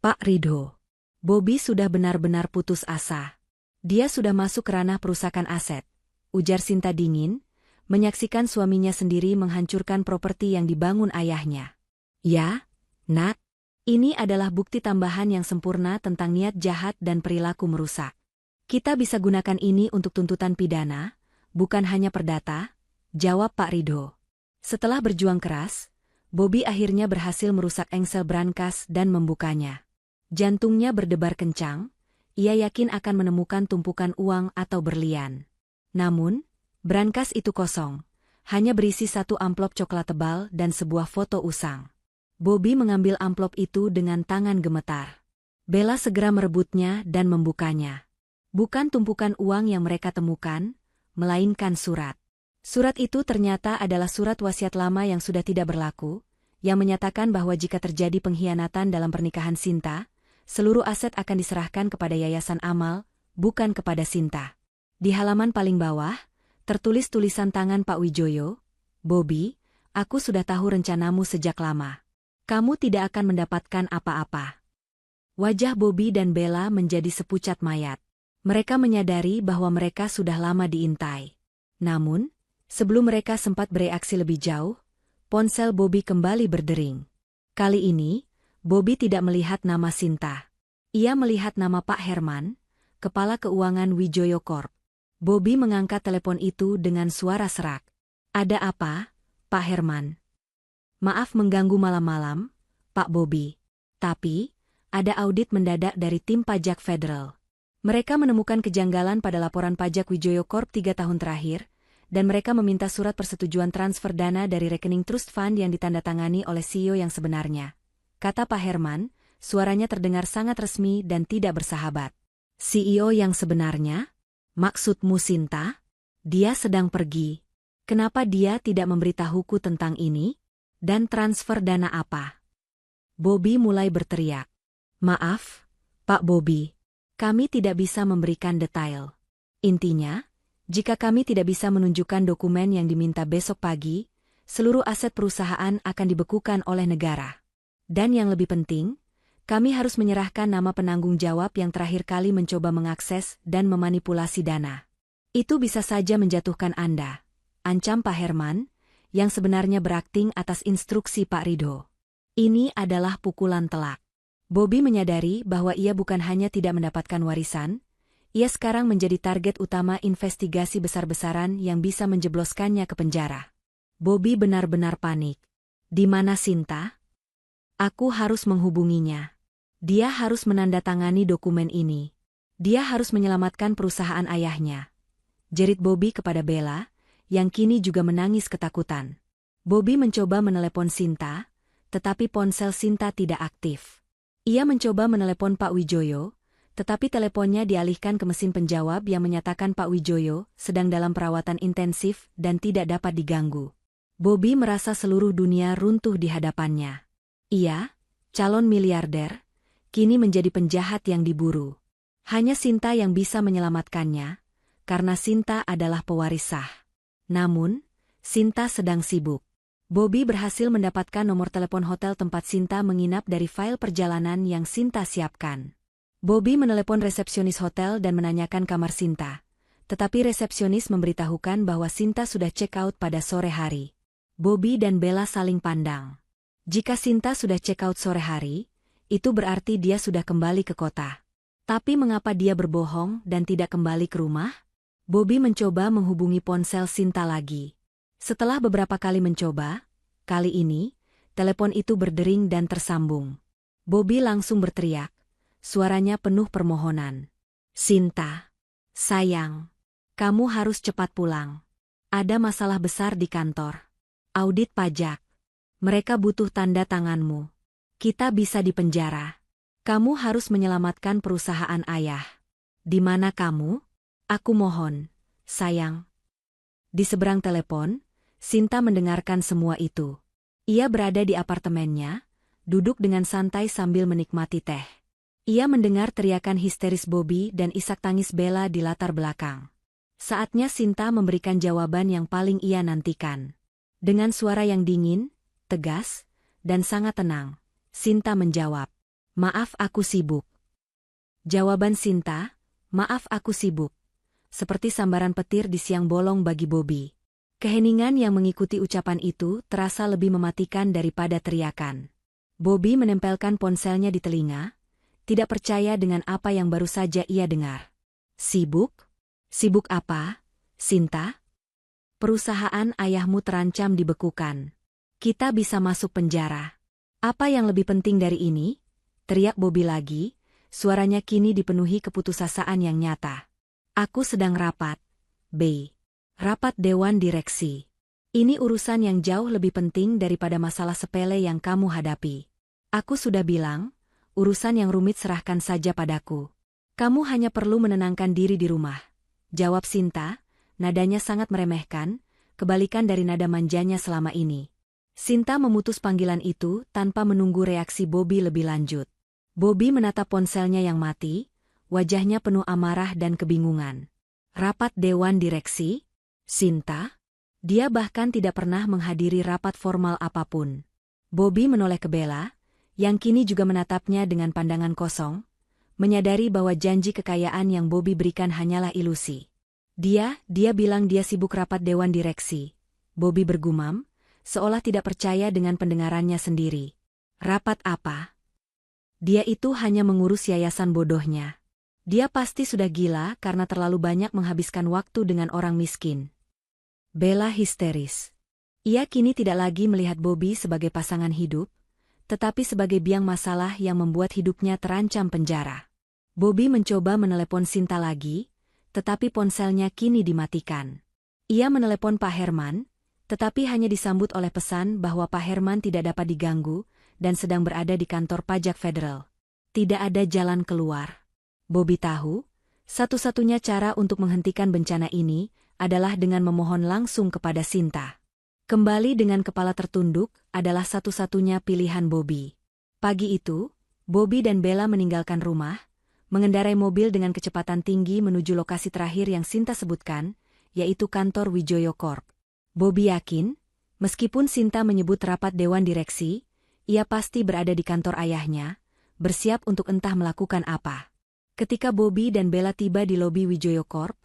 Pak Ridho. Bobby sudah benar-benar putus asa. Dia sudah masuk ke ranah perusakan aset," ujar Sinta dingin, menyaksikan suaminya sendiri menghancurkan properti yang dibangun ayahnya. "Ya, Nat. Ini adalah bukti tambahan yang sempurna tentang niat jahat dan perilaku merusak. Kita bisa gunakan ini untuk tuntutan pidana, bukan hanya perdata," jawab Pak Ridho. Setelah berjuang keras, Bobby akhirnya berhasil merusak engsel brankas dan membukanya. Jantungnya berdebar kencang. Ia yakin akan menemukan tumpukan uang atau berlian. Namun, brankas itu kosong, hanya berisi satu amplop coklat tebal dan sebuah foto usang. Bobby mengambil amplop itu dengan tangan gemetar. Bella segera merebutnya dan membukanya. Bukan tumpukan uang yang mereka temukan, melainkan surat. Surat itu ternyata adalah surat wasiat lama yang sudah tidak berlaku, yang menyatakan bahwa jika terjadi pengkhianatan dalam pernikahan Sinta, seluruh aset akan diserahkan kepada Yayasan Amal, bukan kepada Sinta. Di halaman paling bawah, tertulis tulisan tangan Pak Wijoyo, "Bobby, aku sudah tahu rencanamu sejak lama. Kamu tidak akan mendapatkan apa-apa." Wajah Bobby dan Bella menjadi sepucat mayat. Mereka menyadari bahwa mereka sudah lama diintai. Namun, sebelum mereka sempat bereaksi lebih jauh, ponsel Bobby kembali berdering. Kali ini, Bobby tidak melihat nama Sinta. Ia melihat nama Pak Herman, Kepala Keuangan Wijoyo Corp. Bobby mengangkat telepon itu dengan suara serak. "Ada apa, Pak Herman?" "Maaf mengganggu malam-malam, Pak Bobby. Tapi, ada audit mendadak dari tim pajak federal. Mereka menemukan kejanggalan pada laporan pajak Wijoyo Corp 3 tahun terakhir, dan mereka meminta surat persetujuan transfer dana dari rekening trust fund yang ditandatangani oleh CEO yang sebenarnya," kata Pak Herman, suaranya terdengar sangat resmi dan tidak bersahabat. "CEO yang sebenarnya? Maksudmu Sinta? Dia sedang pergi. Kenapa dia tidak memberitahuku tentang ini? Dan transfer dana apa?" Bobby mulai berteriak. "Maaf, Pak Bobby. Kami tidak bisa memberikan detail. Intinya, jika kami tidak bisa menunjukkan dokumen yang diminta besok pagi, seluruh aset perusahaan akan dibekukan oleh negara. Dan yang lebih penting, kami harus menyerahkan nama penanggung jawab yang terakhir kali mencoba mengakses dan memanipulasi dana. Itu bisa saja menjatuhkan Anda," ancam Pak Herman, yang sebenarnya berakting atas instruksi Pak Ridho. Ini adalah pukulan telak. Bobby menyadari bahwa ia bukan hanya tidak mendapatkan warisan, ia sekarang menjadi target utama investigasi besar-besaran yang bisa menjebloskannya ke penjara. Bobby benar-benar panik. "Di mana Sinta? Aku harus menghubunginya. Dia harus menandatangani dokumen ini. Dia harus menyelamatkan perusahaan ayahnya," jerit Bobby kepada Bella, yang kini juga menangis ketakutan. Bobby mencoba menelepon Sinta, tetapi ponsel Sinta tidak aktif. Ia mencoba menelepon Pak Wijoyo, tetapi teleponnya dialihkan ke mesin penjawab yang menyatakan Pak Wijoyo sedang dalam perawatan intensif dan tidak dapat diganggu. Bobby merasa seluruh dunia runtuh di hadapannya. Ia, calon miliarder, kini menjadi penjahat yang diburu. Hanya Sinta yang bisa menyelamatkannya, karena Sinta adalah pewaris sah. Namun, Sinta sedang sibuk. Bobby berhasil mendapatkan nomor telepon hotel tempat Sinta menginap dari file perjalanan yang Sinta siapkan. Bobby menelepon resepsionis hotel dan menanyakan kamar Sinta, tetapi resepsionis memberitahukan bahwa Sinta sudah check out pada sore hari. Bobby dan Bella saling pandang. Jika Sinta sudah check out sore hari, itu berarti dia sudah kembali ke kota. Tapi mengapa dia berbohong dan tidak kembali ke rumah? Bobby mencoba menghubungi ponsel Sinta lagi. Setelah beberapa kali mencoba, kali ini, telepon itu berdering dan tersambung. Bobby langsung berteriak, suaranya penuh permohonan. "Sinta, sayang, kamu harus cepat pulang. Ada masalah besar di kantor. Audit pajak. Mereka butuh tanda tanganmu. Kita bisa dipenjara. Kamu harus menyelamatkan perusahaan ayah. Di mana kamu? Aku mohon, sayang." Di seberang telepon, Sinta mendengarkan semua itu. Ia berada di apartemennya, duduk dengan santai sambil menikmati teh. Ia mendengar teriakan histeris Bobby dan isak tangis Bella di latar belakang. Saatnya Sinta memberikan jawaban yang paling ia nantikan. Dengan suara yang dingin, tegas, dan sangat tenang, Sinta menjawab, "Maaf aku sibuk." Jawaban Sinta, "Maaf aku sibuk," seperti sambaran petir di siang bolong bagi Bobby. Keheningan yang mengikuti ucapan itu terasa lebih mematikan daripada teriakan. Bobby menempelkan ponselnya di telinga, tidak percaya dengan apa yang baru saja ia dengar. "Sibuk? Sibuk apa, Sinta? Perusahaan ayahmu terancam dibekukan. Kita bisa masuk penjara. Apa yang lebih penting dari ini?" teriak Bobby lagi, suaranya kini dipenuhi keputusasaan yang nyata. "Aku sedang rapat, B. Rapat Dewan Direksi. Ini urusan yang jauh lebih penting daripada masalah sepele yang kamu hadapi. Aku sudah bilang, urusan yang rumit serahkan saja padaku. Kamu hanya perlu menenangkan diri di rumah," jawab Sinta, nadanya sangat meremehkan, kebalikan dari nada manjanya selama ini. Sinta memutus panggilan itu tanpa menunggu reaksi Bobby lebih lanjut. Bobby menatap ponselnya yang mati, wajahnya penuh amarah dan kebingungan. Rapat Dewan Direksi? Sinta? Dia bahkan tidak pernah menghadiri rapat formal apapun. Bobby menoleh ke Bella, yang kini juga menatapnya dengan pandangan kosong, menyadari bahwa janji kekayaan yang Bobby berikan hanyalah ilusi. Dia bilang dia sibuk rapat dewan direksi. Bobby bergumam, seolah tidak percaya dengan pendengarannya sendiri. Rapat apa? Dia itu hanya mengurus yayasan bodohnya. Dia pasti sudah gila karena terlalu banyak menghabiskan waktu dengan orang miskin. Bella histeris. Ia kini tidak lagi melihat Bobby sebagai pasangan hidup, tetapi sebagai biang masalah yang membuat hidupnya terancam penjara. Bobby mencoba menelepon Sinta lagi, tetapi ponselnya kini dimatikan. Ia menelepon Pak Herman, tetapi hanya disambut oleh pesan bahwa Pak Herman tidak dapat diganggu dan sedang berada di kantor pajak federal. Tidak ada jalan keluar. Bobby tahu, satu-satunya cara untuk menghentikan bencana ini adalah dengan memohon langsung kepada Sinta. Kembali dengan kepala tertunduk adalah satu-satunya pilihan Bobby. Pagi itu, Bobby dan Bella meninggalkan rumah, mengendarai mobil dengan kecepatan tinggi menuju lokasi terakhir yang Sinta sebutkan, yaitu kantor Wijoyo Corp. Bobby yakin, meskipun Sinta menyebut rapat dewan direksi, ia pasti berada di kantor ayahnya, bersiap untuk entah melakukan apa. Ketika Bobby dan Bella tiba di lobi Wijoyo Corp,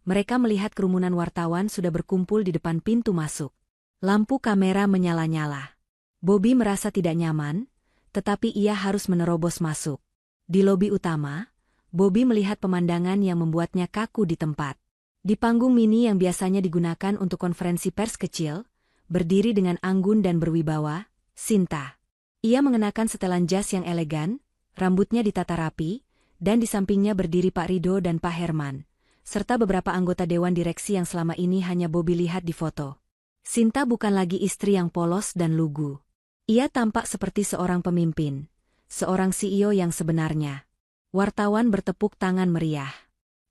mereka melihat kerumunan wartawan sudah berkumpul di depan pintu masuk. Lampu kamera menyala-nyala. Bobby merasa tidak nyaman, tetapi ia harus menerobos masuk. Di lobi utama, Bobby melihat pemandangan yang membuatnya kaku di tempat. Di panggung mini yang biasanya digunakan untuk konferensi pers kecil, berdiri dengan anggun dan berwibawa, Sinta. Ia mengenakan setelan jas yang elegan, rambutnya ditata rapi, dan di sampingnya berdiri Pak Rido dan Pak Herman, serta beberapa anggota dewan direksi yang selama ini hanya Bobby lihat di foto. Sinta bukan lagi istri yang polos dan lugu. Ia tampak seperti seorang pemimpin, seorang CEO yang sebenarnya. Wartawan bertepuk tangan meriah.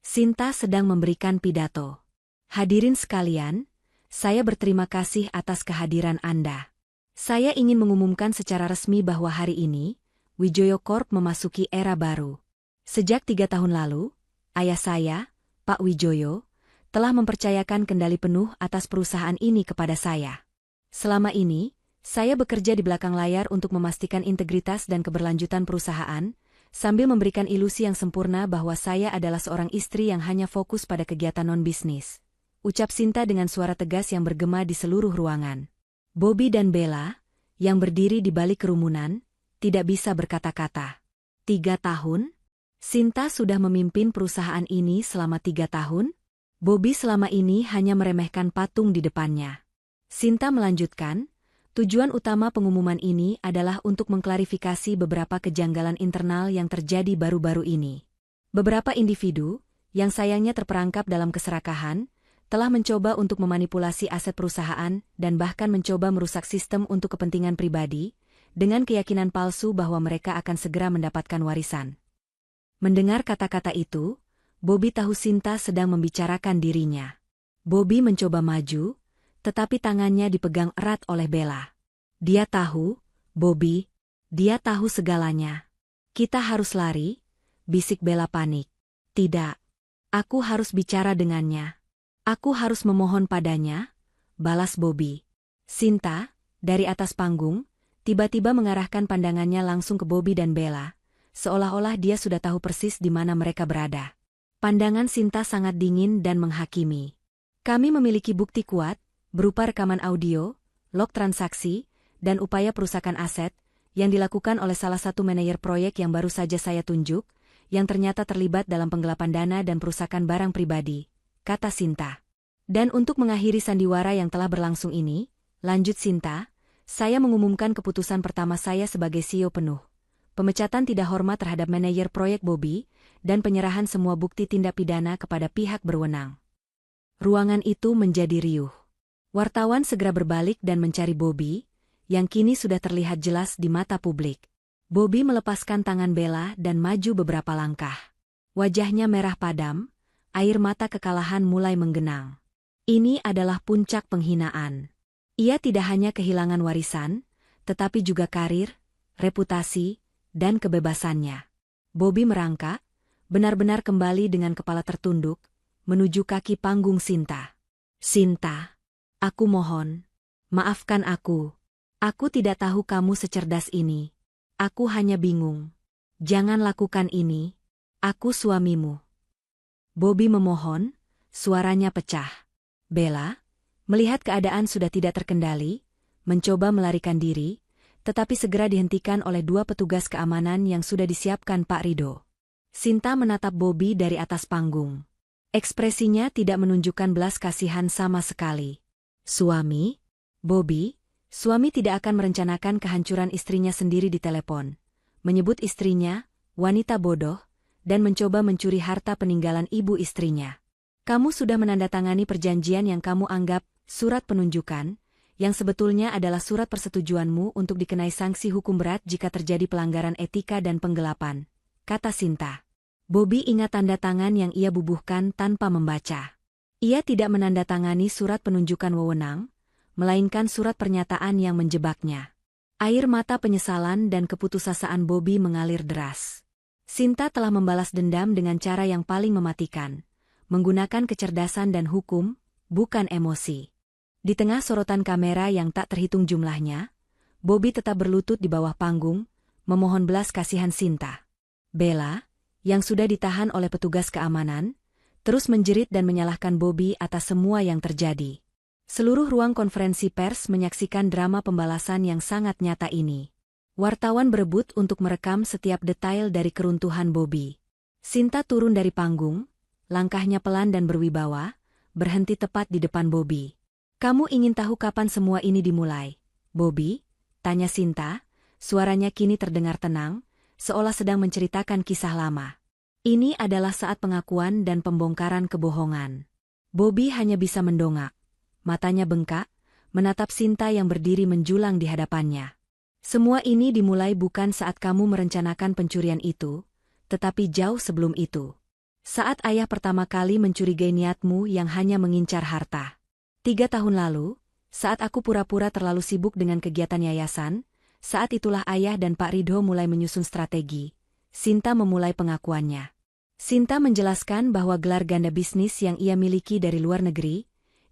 Sinta sedang memberikan pidato. Hadirin sekalian, saya berterima kasih atas kehadiran Anda. Saya ingin mengumumkan secara resmi bahwa hari ini, Wijoyo Corp memasuki era baru. Sejak 3 tahun lalu, ayah saya, Pak Wijoyo, telah mempercayakan kendali penuh atas perusahaan ini kepada saya. Selama ini, saya bekerja di belakang layar untuk memastikan integritas dan keberlanjutan perusahaan, sambil memberikan ilusi yang sempurna bahwa saya adalah seorang istri yang hanya fokus pada kegiatan non-bisnis. Ucap Sinta dengan suara tegas yang bergema di seluruh ruangan. Bobby dan Bella, yang berdiri di balik kerumunan, tidak bisa berkata-kata. 3 tahun? Sinta sudah memimpin perusahaan ini selama 3 tahun? Bobby selama ini hanya meremehkan patung di depannya. Sinta melanjutkan, tujuan utama pengumuman ini adalah untuk mengklarifikasi beberapa kejanggalan internal yang terjadi baru-baru ini. Beberapa individu, yang sayangnya terperangkap dalam keserakahan, telah mencoba untuk memanipulasi aset perusahaan dan bahkan mencoba merusak sistem untuk kepentingan pribadi, dengan keyakinan palsu bahwa mereka akan segera mendapatkan warisan. Mendengar kata-kata itu, Bobby tahu Sinta sedang membicarakan dirinya. Bobby mencoba maju, tetapi tangannya dipegang erat oleh Bella. Dia tahu, Bobby, dia tahu segalanya. Kita harus lari, bisik Bella panik. Tidak. Aku harus bicara dengannya. Aku harus memohon padanya, balas Bobby. Sinta, dari atas panggung, tiba-tiba mengarahkan pandangannya langsung ke Bobby dan Bella, seolah-olah dia sudah tahu persis di mana mereka berada. Pandangan Sinta sangat dingin dan menghakimi. Kami memiliki bukti kuat, berupa rekaman audio, log transaksi, dan upaya perusakan aset, yang dilakukan oleh salah satu manajer proyek yang baru saja saya tunjuk, yang ternyata terlibat dalam penggelapan dana dan perusakan barang pribadi, kata Sinta. Dan untuk mengakhiri sandiwara yang telah berlangsung ini, lanjut Sinta, saya mengumumkan keputusan pertama saya sebagai CEO penuh. Pemecatan tidak hormat terhadap manajer proyek Bobby, dan penyerahan semua bukti tindak pidana kepada pihak berwenang. Ruangan itu menjadi riuh. Wartawan segera berbalik dan mencari Bobby, yang kini sudah terlihat jelas di mata publik. Bobby melepaskan tangan Bella dan maju beberapa langkah. Wajahnya merah padam, air mata kekalahan mulai menggenang. Ini adalah puncak penghinaan. Ia tidak hanya kehilangan warisan, tetapi juga karir, reputasi, dan kebebasannya. Bobby merangkak, benar-benar kembali dengan kepala tertunduk, menuju kaki panggung Sinta. Sinta, aku mohon, maafkan aku. Aku tidak tahu kamu secerdas ini. Aku hanya bingung. Jangan lakukan ini, Aku suamimu. Bobby memohon, suaranya pecah. Bella, melihat keadaan sudah tidak terkendali, mencoba melarikan diri, tetapi segera dihentikan oleh dua petugas keamanan yang sudah disiapkan Pak Rido. Sinta menatap Bobby dari atas panggung. Ekspresinya tidak menunjukkan belas kasihan sama sekali. Suami? Bobby, suami tidak akan merencanakan kehancuran istrinya sendiri di telepon. Menyebut istrinya, wanita bodoh, dan mencoba mencuri harta peninggalan ibu istrinya. Kamu sudah menandatangani perjanjian yang kamu anggap surat penunjukan, yang sebetulnya adalah surat persetujuanmu untuk dikenai sanksi hukum berat jika terjadi pelanggaran etika dan penggelapan, kata Sinta. Bobby ingat tanda tangan yang ia bubuhkan tanpa membaca. Ia tidak menandatangani surat penunjukan wewenang, melainkan surat pernyataan yang menjebaknya. Air mata penyesalan dan keputusasaan Bobby mengalir deras. Sinta telah membalas dendam dengan cara yang paling mematikan, menggunakan kecerdasan dan hukum, bukan emosi. Di tengah sorotan kamera yang tak terhitung jumlahnya, Bobby tetap berlutut di bawah panggung, memohon belas kasihan Sinta. Bella, yang sudah ditahan oleh petugas keamanan, terus menjerit dan menyalahkan Bobby atas semua yang terjadi. Seluruh ruang konferensi pers menyaksikan drama pembalasan yang sangat nyata ini. Wartawan berebut untuk merekam setiap detail dari keruntuhan Bobby. Sinta turun dari panggung, langkahnya pelan dan berwibawa, berhenti tepat di depan Bobby. Kamu ingin tahu kapan semua ini dimulai, Bobby? Tanya Sinta, suaranya kini terdengar tenang, seolah sedang menceritakan kisah lama. Ini adalah saat pengakuan dan pembongkaran kebohongan. Bobby hanya bisa mendongak. Matanya bengkak, menatap Sinta yang berdiri menjulang di hadapannya. Semua ini dimulai bukan saat kamu merencanakan pencurian itu, tetapi jauh sebelum itu. Saat ayah pertama kali mencurigai niatmu yang hanya mengincar harta. 3 tahun lalu, saat aku pura-pura terlalu sibuk dengan kegiatan yayasan, saat itulah ayah dan Pak Ridho mulai menyusun strategi. Sinta memulai pengakuannya. Sinta menjelaskan bahwa gelar ganda bisnis yang ia miliki dari luar negeri,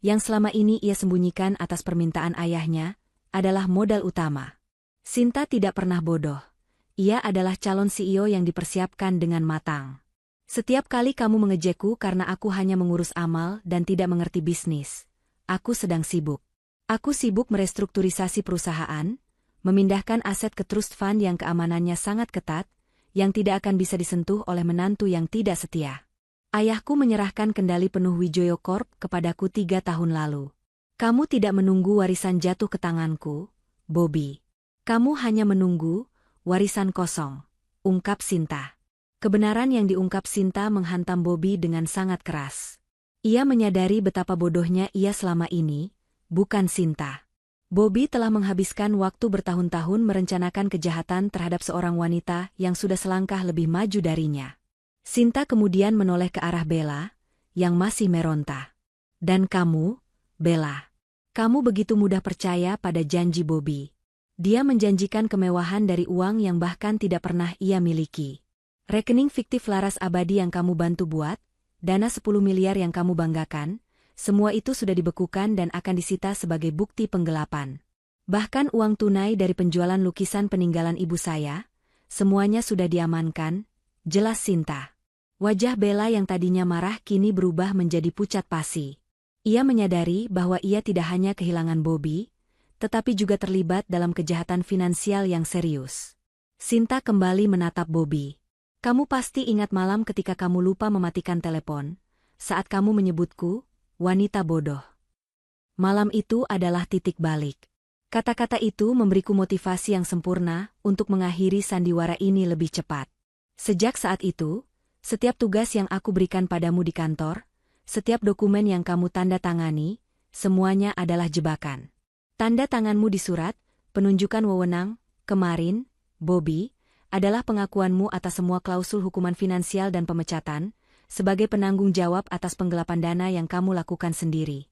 yang selama ini ia sembunyikan atas permintaan ayahnya, adalah modal utama. Sinta tidak pernah bodoh. Ia adalah calon CEO yang dipersiapkan dengan matang. Setiap kali kamu mengejekku karena aku hanya mengurus amal dan tidak mengerti bisnis, aku sedang sibuk. Aku sibuk merestrukturisasi perusahaan, memindahkan aset ke trust fund yang keamanannya sangat ketat, yang tidak akan bisa disentuh oleh menantu yang tidak setia. Ayahku menyerahkan kendali penuh Wijoyo Corp kepadaku 3 tahun lalu. Kamu tidak menunggu warisan jatuh ke tanganku, Bobby. Kamu hanya menunggu warisan kosong, ungkap Sinta. Kebenaran yang diungkap Sinta menghantam Bobby dengan sangat keras. Ia menyadari betapa bodohnya ia selama ini, bukan Sinta. Bobby telah menghabiskan waktu bertahun-tahun merencanakan kejahatan terhadap seorang wanita yang sudah selangkah lebih maju darinya. Sinta kemudian menoleh ke arah Bella, yang masih meronta. Dan kamu, Bella, kamu begitu mudah percaya pada janji Bobby. Dia menjanjikan kemewahan dari uang yang bahkan tidak pernah ia miliki. Rekening fiktif laras abadi yang kamu bantu buat, dana 10 miliar yang kamu banggakan, semua itu sudah dibekukan dan akan disita sebagai bukti penggelapan. Bahkan uang tunai dari penjualan lukisan peninggalan ibu saya, semuanya sudah diamankan, jelas Sinta. Wajah Bella yang tadinya marah kini berubah menjadi pucat pasi. Ia menyadari bahwa ia tidak hanya kehilangan Bobby, tetapi juga terlibat dalam kejahatan finansial yang serius. Sinta kembali menatap Bobby. Kamu pasti ingat malam ketika kamu lupa mematikan telepon, saat kamu menyebutku, wanita bodoh. Malam itu adalah titik balik. Kata-kata itu memberiku motivasi yang sempurna untuk mengakhiri sandiwara ini lebih cepat. Sejak saat itu, setiap tugas yang aku berikan padamu di kantor, setiap dokumen yang kamu tanda tangani, semuanya adalah jebakan. Tanda tanganmu di surat, penunjukan wewenang, kemarin, Bobby, adalah pengakuanmu atas semua klausul hukuman finansial dan pemecatan, sebagai penanggung jawab atas penggelapan dana yang kamu lakukan sendiri.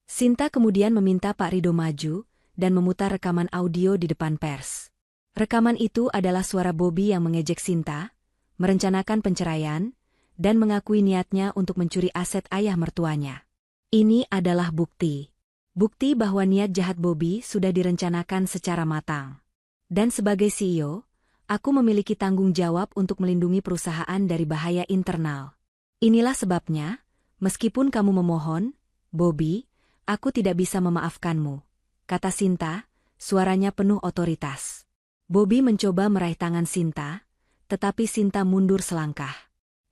Sinta kemudian meminta Pak Ridho maju, dan memutar rekaman audio di depan pers. Rekaman itu adalah suara Bobby yang mengejek Sinta, merencanakan penceraian, dan mengakui niatnya untuk mencuri aset ayah mertuanya. Ini adalah bukti. Bukti bahwa niat jahat Bobby sudah direncanakan secara matang. Dan sebagai CEO, Aku memiliki tanggung jawab untuk melindungi perusahaan dari bahaya internal. Inilah sebabnya, meskipun kamu memohon, Bobby, aku tidak bisa memaafkanmu, kata Sinta, suaranya penuh otoritas. Bobby mencoba meraih tangan Sinta, tetapi Sinta mundur selangkah.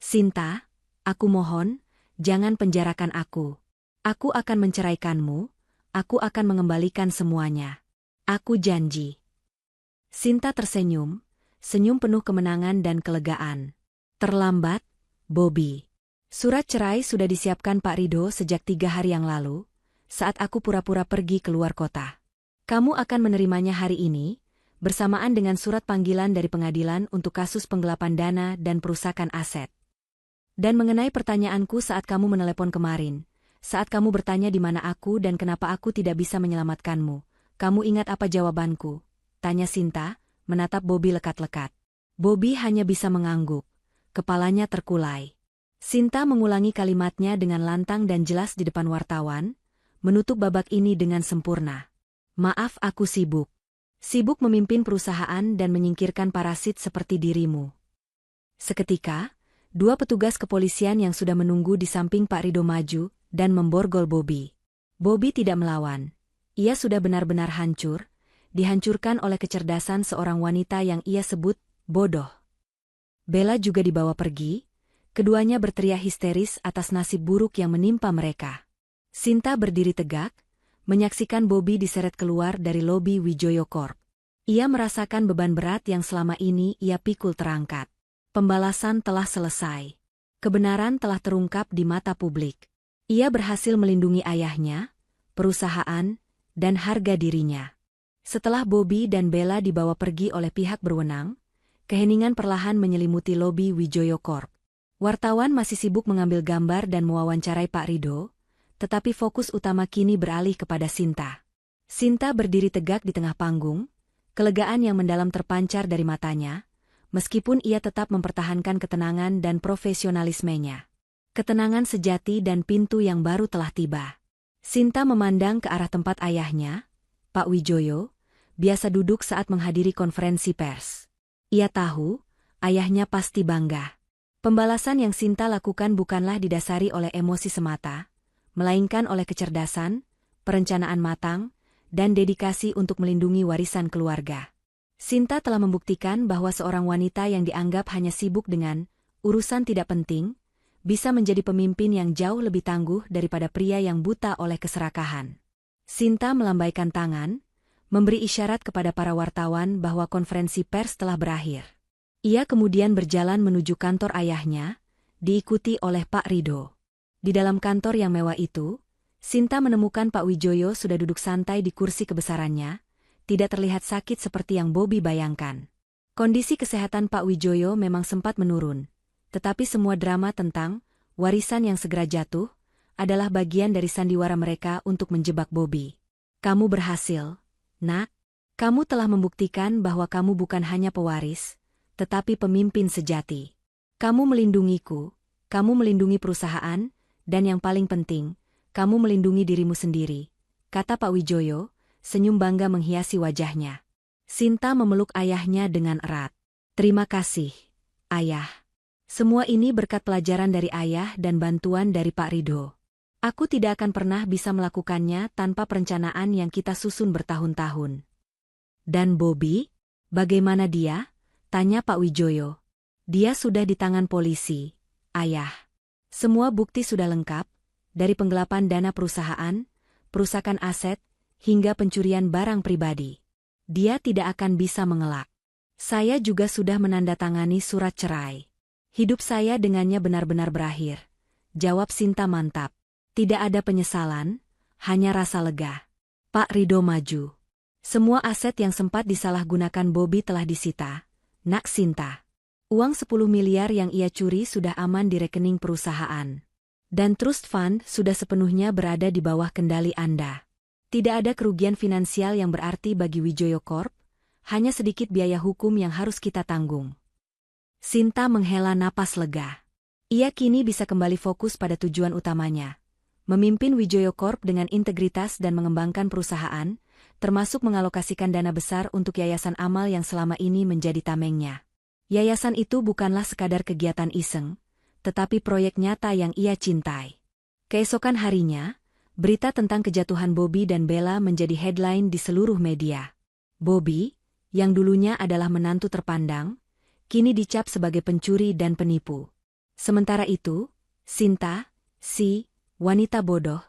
Sinta, aku mohon, jangan penjarakan aku. Aku akan menceraikanmu, aku akan mengembalikan semuanya. Aku janji. Sinta tersenyum, senyum penuh kemenangan dan kelegaan. Terlambat, Bobby. Surat cerai sudah disiapkan Pak Rido sejak 3 hari yang lalu, saat aku pura-pura pergi keluar kota. Kamu akan menerimanya hari ini, bersamaan dengan surat panggilan dari pengadilan untuk kasus penggelapan dana dan perusakan aset. Dan mengenai pertanyaanku saat kamu menelepon kemarin, saat kamu bertanya di mana aku dan kenapa aku tidak bisa menyelamatkanmu, kamu ingat apa jawabanku? Tanya Sinta, menatap Bobby lekat-lekat. Bobby hanya bisa mengangguk. Kepalanya terkulai. Sinta mengulangi kalimatnya dengan lantang dan jelas di depan wartawan, menutup babak ini dengan sempurna. Maaf, aku sibuk. Sibuk memimpin perusahaan dan menyingkirkan parasit seperti dirimu. Seketika, 2 petugas kepolisian yang sudah menunggu di samping Pak Rido maju dan memborgol Bobby. Bobby tidak melawan. Ia sudah benar-benar hancur, dihancurkan oleh kecerdasan seorang wanita yang ia sebut bodoh. Bella juga dibawa pergi, keduanya berteriak histeris atas nasib buruk yang menimpa mereka. Sinta berdiri tegak, menyaksikan Bobby diseret keluar dari lobi Wijoyo Corp. Ia merasakan beban berat yang selama ini ia pikul terangkat. Pembalasan telah selesai. Kebenaran telah terungkap di mata publik. Ia berhasil melindungi ayahnya, perusahaan, dan harga dirinya. Setelah Bobby dan Bella dibawa pergi oleh pihak berwenang, keheningan perlahan menyelimuti lobi Wijoyo Corp. Wartawan masih sibuk mengambil gambar dan mewawancarai Pak Rido, tetapi fokus utama kini beralih kepada Sinta. Sinta berdiri tegak di tengah panggung, kelegaan yang mendalam terpancar dari matanya, meskipun ia tetap mempertahankan ketenangan dan profesionalismenya. Ketenangan sejati dan pintu yang baru telah tiba. Sinta memandang ke arah tempat ayahnya, Pak Wijoyo, biasa duduk saat menghadiri konferensi pers. Ia tahu, ayahnya pasti bangga. Pembalasan yang Sinta lakukan bukanlah didasari oleh emosi semata, melainkan oleh kecerdasan, perencanaan matang, dan dedikasi untuk melindungi warisan keluarga. Sinta telah membuktikan bahwa seorang wanita yang dianggap hanya sibuk dengan urusan tidak penting, bisa menjadi pemimpin yang jauh lebih tangguh daripada pria yang buta oleh keserakahan. Sinta melambaikan tangan, memberi isyarat kepada para wartawan bahwa konferensi pers telah berakhir. Ia kemudian berjalan menuju kantor ayahnya, diikuti oleh Pak Rido. Di dalam kantor yang mewah itu, Sinta menemukan Pak Wijoyo sudah duduk santai di kursi kebesarannya, tidak terlihat sakit seperti yang Bobby bayangkan. Kondisi kesehatan Pak Wijoyo memang sempat menurun, tetapi semua drama tentang warisan yang segera jatuh adalah bagian dari sandiwara mereka untuk menjebak Bobby. Kamu berhasil, Nak. Kamu telah membuktikan bahwa kamu bukan hanya pewaris, tetapi pemimpin sejati. Kamu melindungiku, kamu melindungi perusahaan, dan yang paling penting, kamu melindungi dirimu sendiri, kata Pak Wijoyo, senyum bangga menghiasi wajahnya. Sinta memeluk ayahnya dengan erat. Terima kasih, Ayah. Semua ini berkat pelajaran dari Ayah dan bantuan dari Pak Rido. Aku tidak akan pernah bisa melakukannya tanpa perencanaan yang kita susun bertahun-tahun. Dan Bobby? Bagaimana dia? Tanya Pak Wijoyo. Dia sudah di tangan polisi, Ayah. Semua bukti sudah lengkap, dari penggelapan dana perusahaan, perusakan aset, hingga pencurian barang pribadi. Dia tidak akan bisa mengelak. Saya juga sudah menandatangani surat cerai. Hidup saya dengannya benar-benar berakhir. Jawab Sinta mantap. Tidak ada penyesalan, hanya rasa lega. Pak Rido maju. Semua aset yang sempat disalahgunakan Bobby telah disita, Nak Sinta. Uang 10 miliar yang ia curi sudah aman di rekening perusahaan. Dan trust fund sudah sepenuhnya berada di bawah kendali Anda. Tidak ada kerugian finansial yang berarti bagi Wijoyo Corp, hanya sedikit biaya hukum yang harus kita tanggung. Sinta menghela napas lega. Ia kini bisa kembali fokus pada tujuan utamanya, memimpin Wijoyo Corp dengan integritas dan mengembangkan perusahaan, termasuk mengalokasikan dana besar untuk yayasan amal yang selama ini menjadi tamengnya. Yayasan itu bukanlah sekadar kegiatan iseng, tetapi proyek nyata yang ia cintai. Keesokan harinya, berita tentang kejatuhan Bobby dan Bella menjadi headline di seluruh media. Bobby, yang dulunya adalah menantu terpandang, kini dicap sebagai pencuri dan penipu. Sementara itu, Sinta, si wanita bodoh,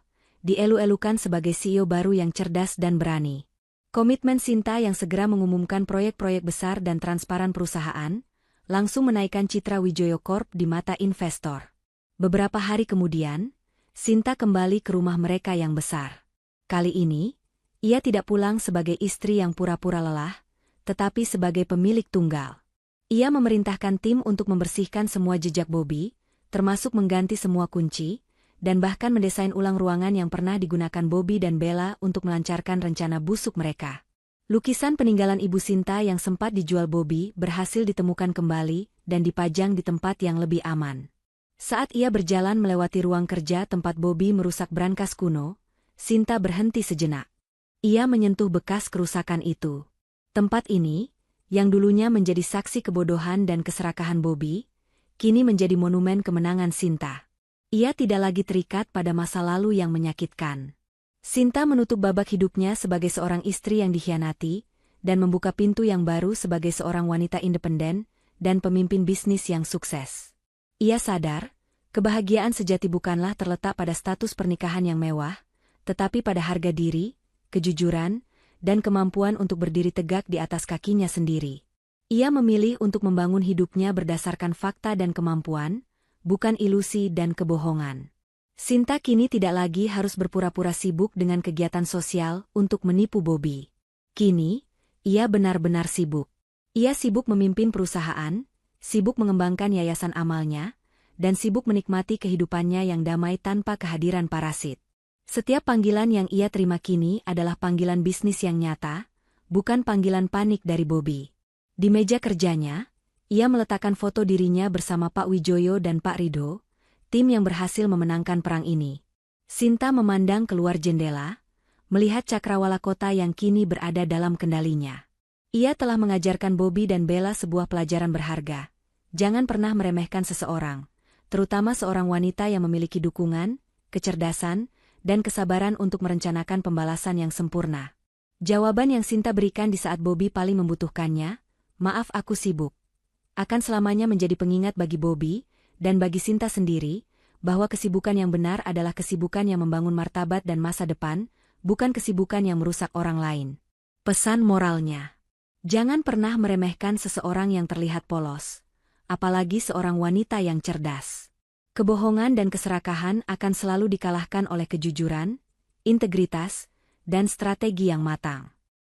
dielu-elukan sebagai CEO baru yang cerdas dan berani. Komitmen Sinta yang segera mengumumkan proyek-proyek besar dan transparan perusahaan, langsung menaikkan citra Wijoyo Corp di mata investor. Beberapa hari kemudian, Sinta kembali ke rumah mereka yang besar. Kali ini, ia tidak pulang sebagai istri yang pura-pura lelah, tetapi sebagai pemilik tunggal. Ia memerintahkan tim untuk membersihkan semua jejak Bobby, termasuk mengganti semua kunci, dan bahkan mendesain ulang ruangan yang pernah digunakan Bobby dan Bella untuk melancarkan rencana busuk mereka. Lukisan peninggalan Ibu Sinta yang sempat dijual Bobby berhasil ditemukan kembali dan dipajang di tempat yang lebih aman. Saat ia berjalan melewati ruang kerja tempat Bobby merusak brankas kuno, Sinta berhenti sejenak. Ia menyentuh bekas kerusakan itu. Tempat ini, yang dulunya menjadi saksi kebodohan dan keserakahan Bobby, kini menjadi monumen kemenangan Sinta. Ia tidak lagi terikat pada masa lalu yang menyakitkan. Sinta menutup babak hidupnya sebagai seorang istri yang dikhianati, dan membuka pintu yang baru sebagai seorang wanita independen dan pemimpin bisnis yang sukses. Ia sadar, kebahagiaan sejati bukanlah terletak pada status pernikahan yang mewah, tetapi pada harga diri, kejujuran, dan kemampuan untuk berdiri tegak di atas kakinya sendiri. Ia memilih untuk membangun hidupnya berdasarkan fakta dan kemampuan, bukan ilusi dan kebohongan. Sinta kini tidak lagi harus berpura-pura sibuk dengan kegiatan sosial untuk menipu Bobby. Kini, ia benar-benar sibuk. Ia sibuk memimpin perusahaan, sibuk mengembangkan yayasan amalnya, dan sibuk menikmati kehidupannya yang damai tanpa kehadiran parasit. Setiap panggilan yang ia terima kini adalah panggilan bisnis yang nyata, bukan panggilan panik dari Bobby. Di meja kerjanya, ia meletakkan foto dirinya bersama Pak Wijoyo dan Pak Ridho, tim yang berhasil memenangkan perang ini. Sinta memandang keluar jendela, melihat cakrawala kota yang kini berada dalam kendalinya. Ia telah mengajarkan Bobby dan Bella sebuah pelajaran berharga. Jangan pernah meremehkan seseorang, terutama seorang wanita yang memiliki dukungan, kecerdasan, dan kesabaran untuk merencanakan pembalasan yang sempurna. Jawaban yang Sinta berikan di saat Bobby paling membutuhkannya, "Maaf aku sibuk," akan selamanya menjadi pengingat bagi Bobby, dan bagi Sinta sendiri, bahwa kesibukan yang benar adalah kesibukan yang membangun martabat dan masa depan, bukan kesibukan yang merusak orang lain. Pesan moralnya: jangan pernah meremehkan seseorang yang terlihat polos, apalagi seorang wanita yang cerdas. Kebohongan dan keserakahan akan selalu dikalahkan oleh kejujuran, integritas, dan strategi yang matang.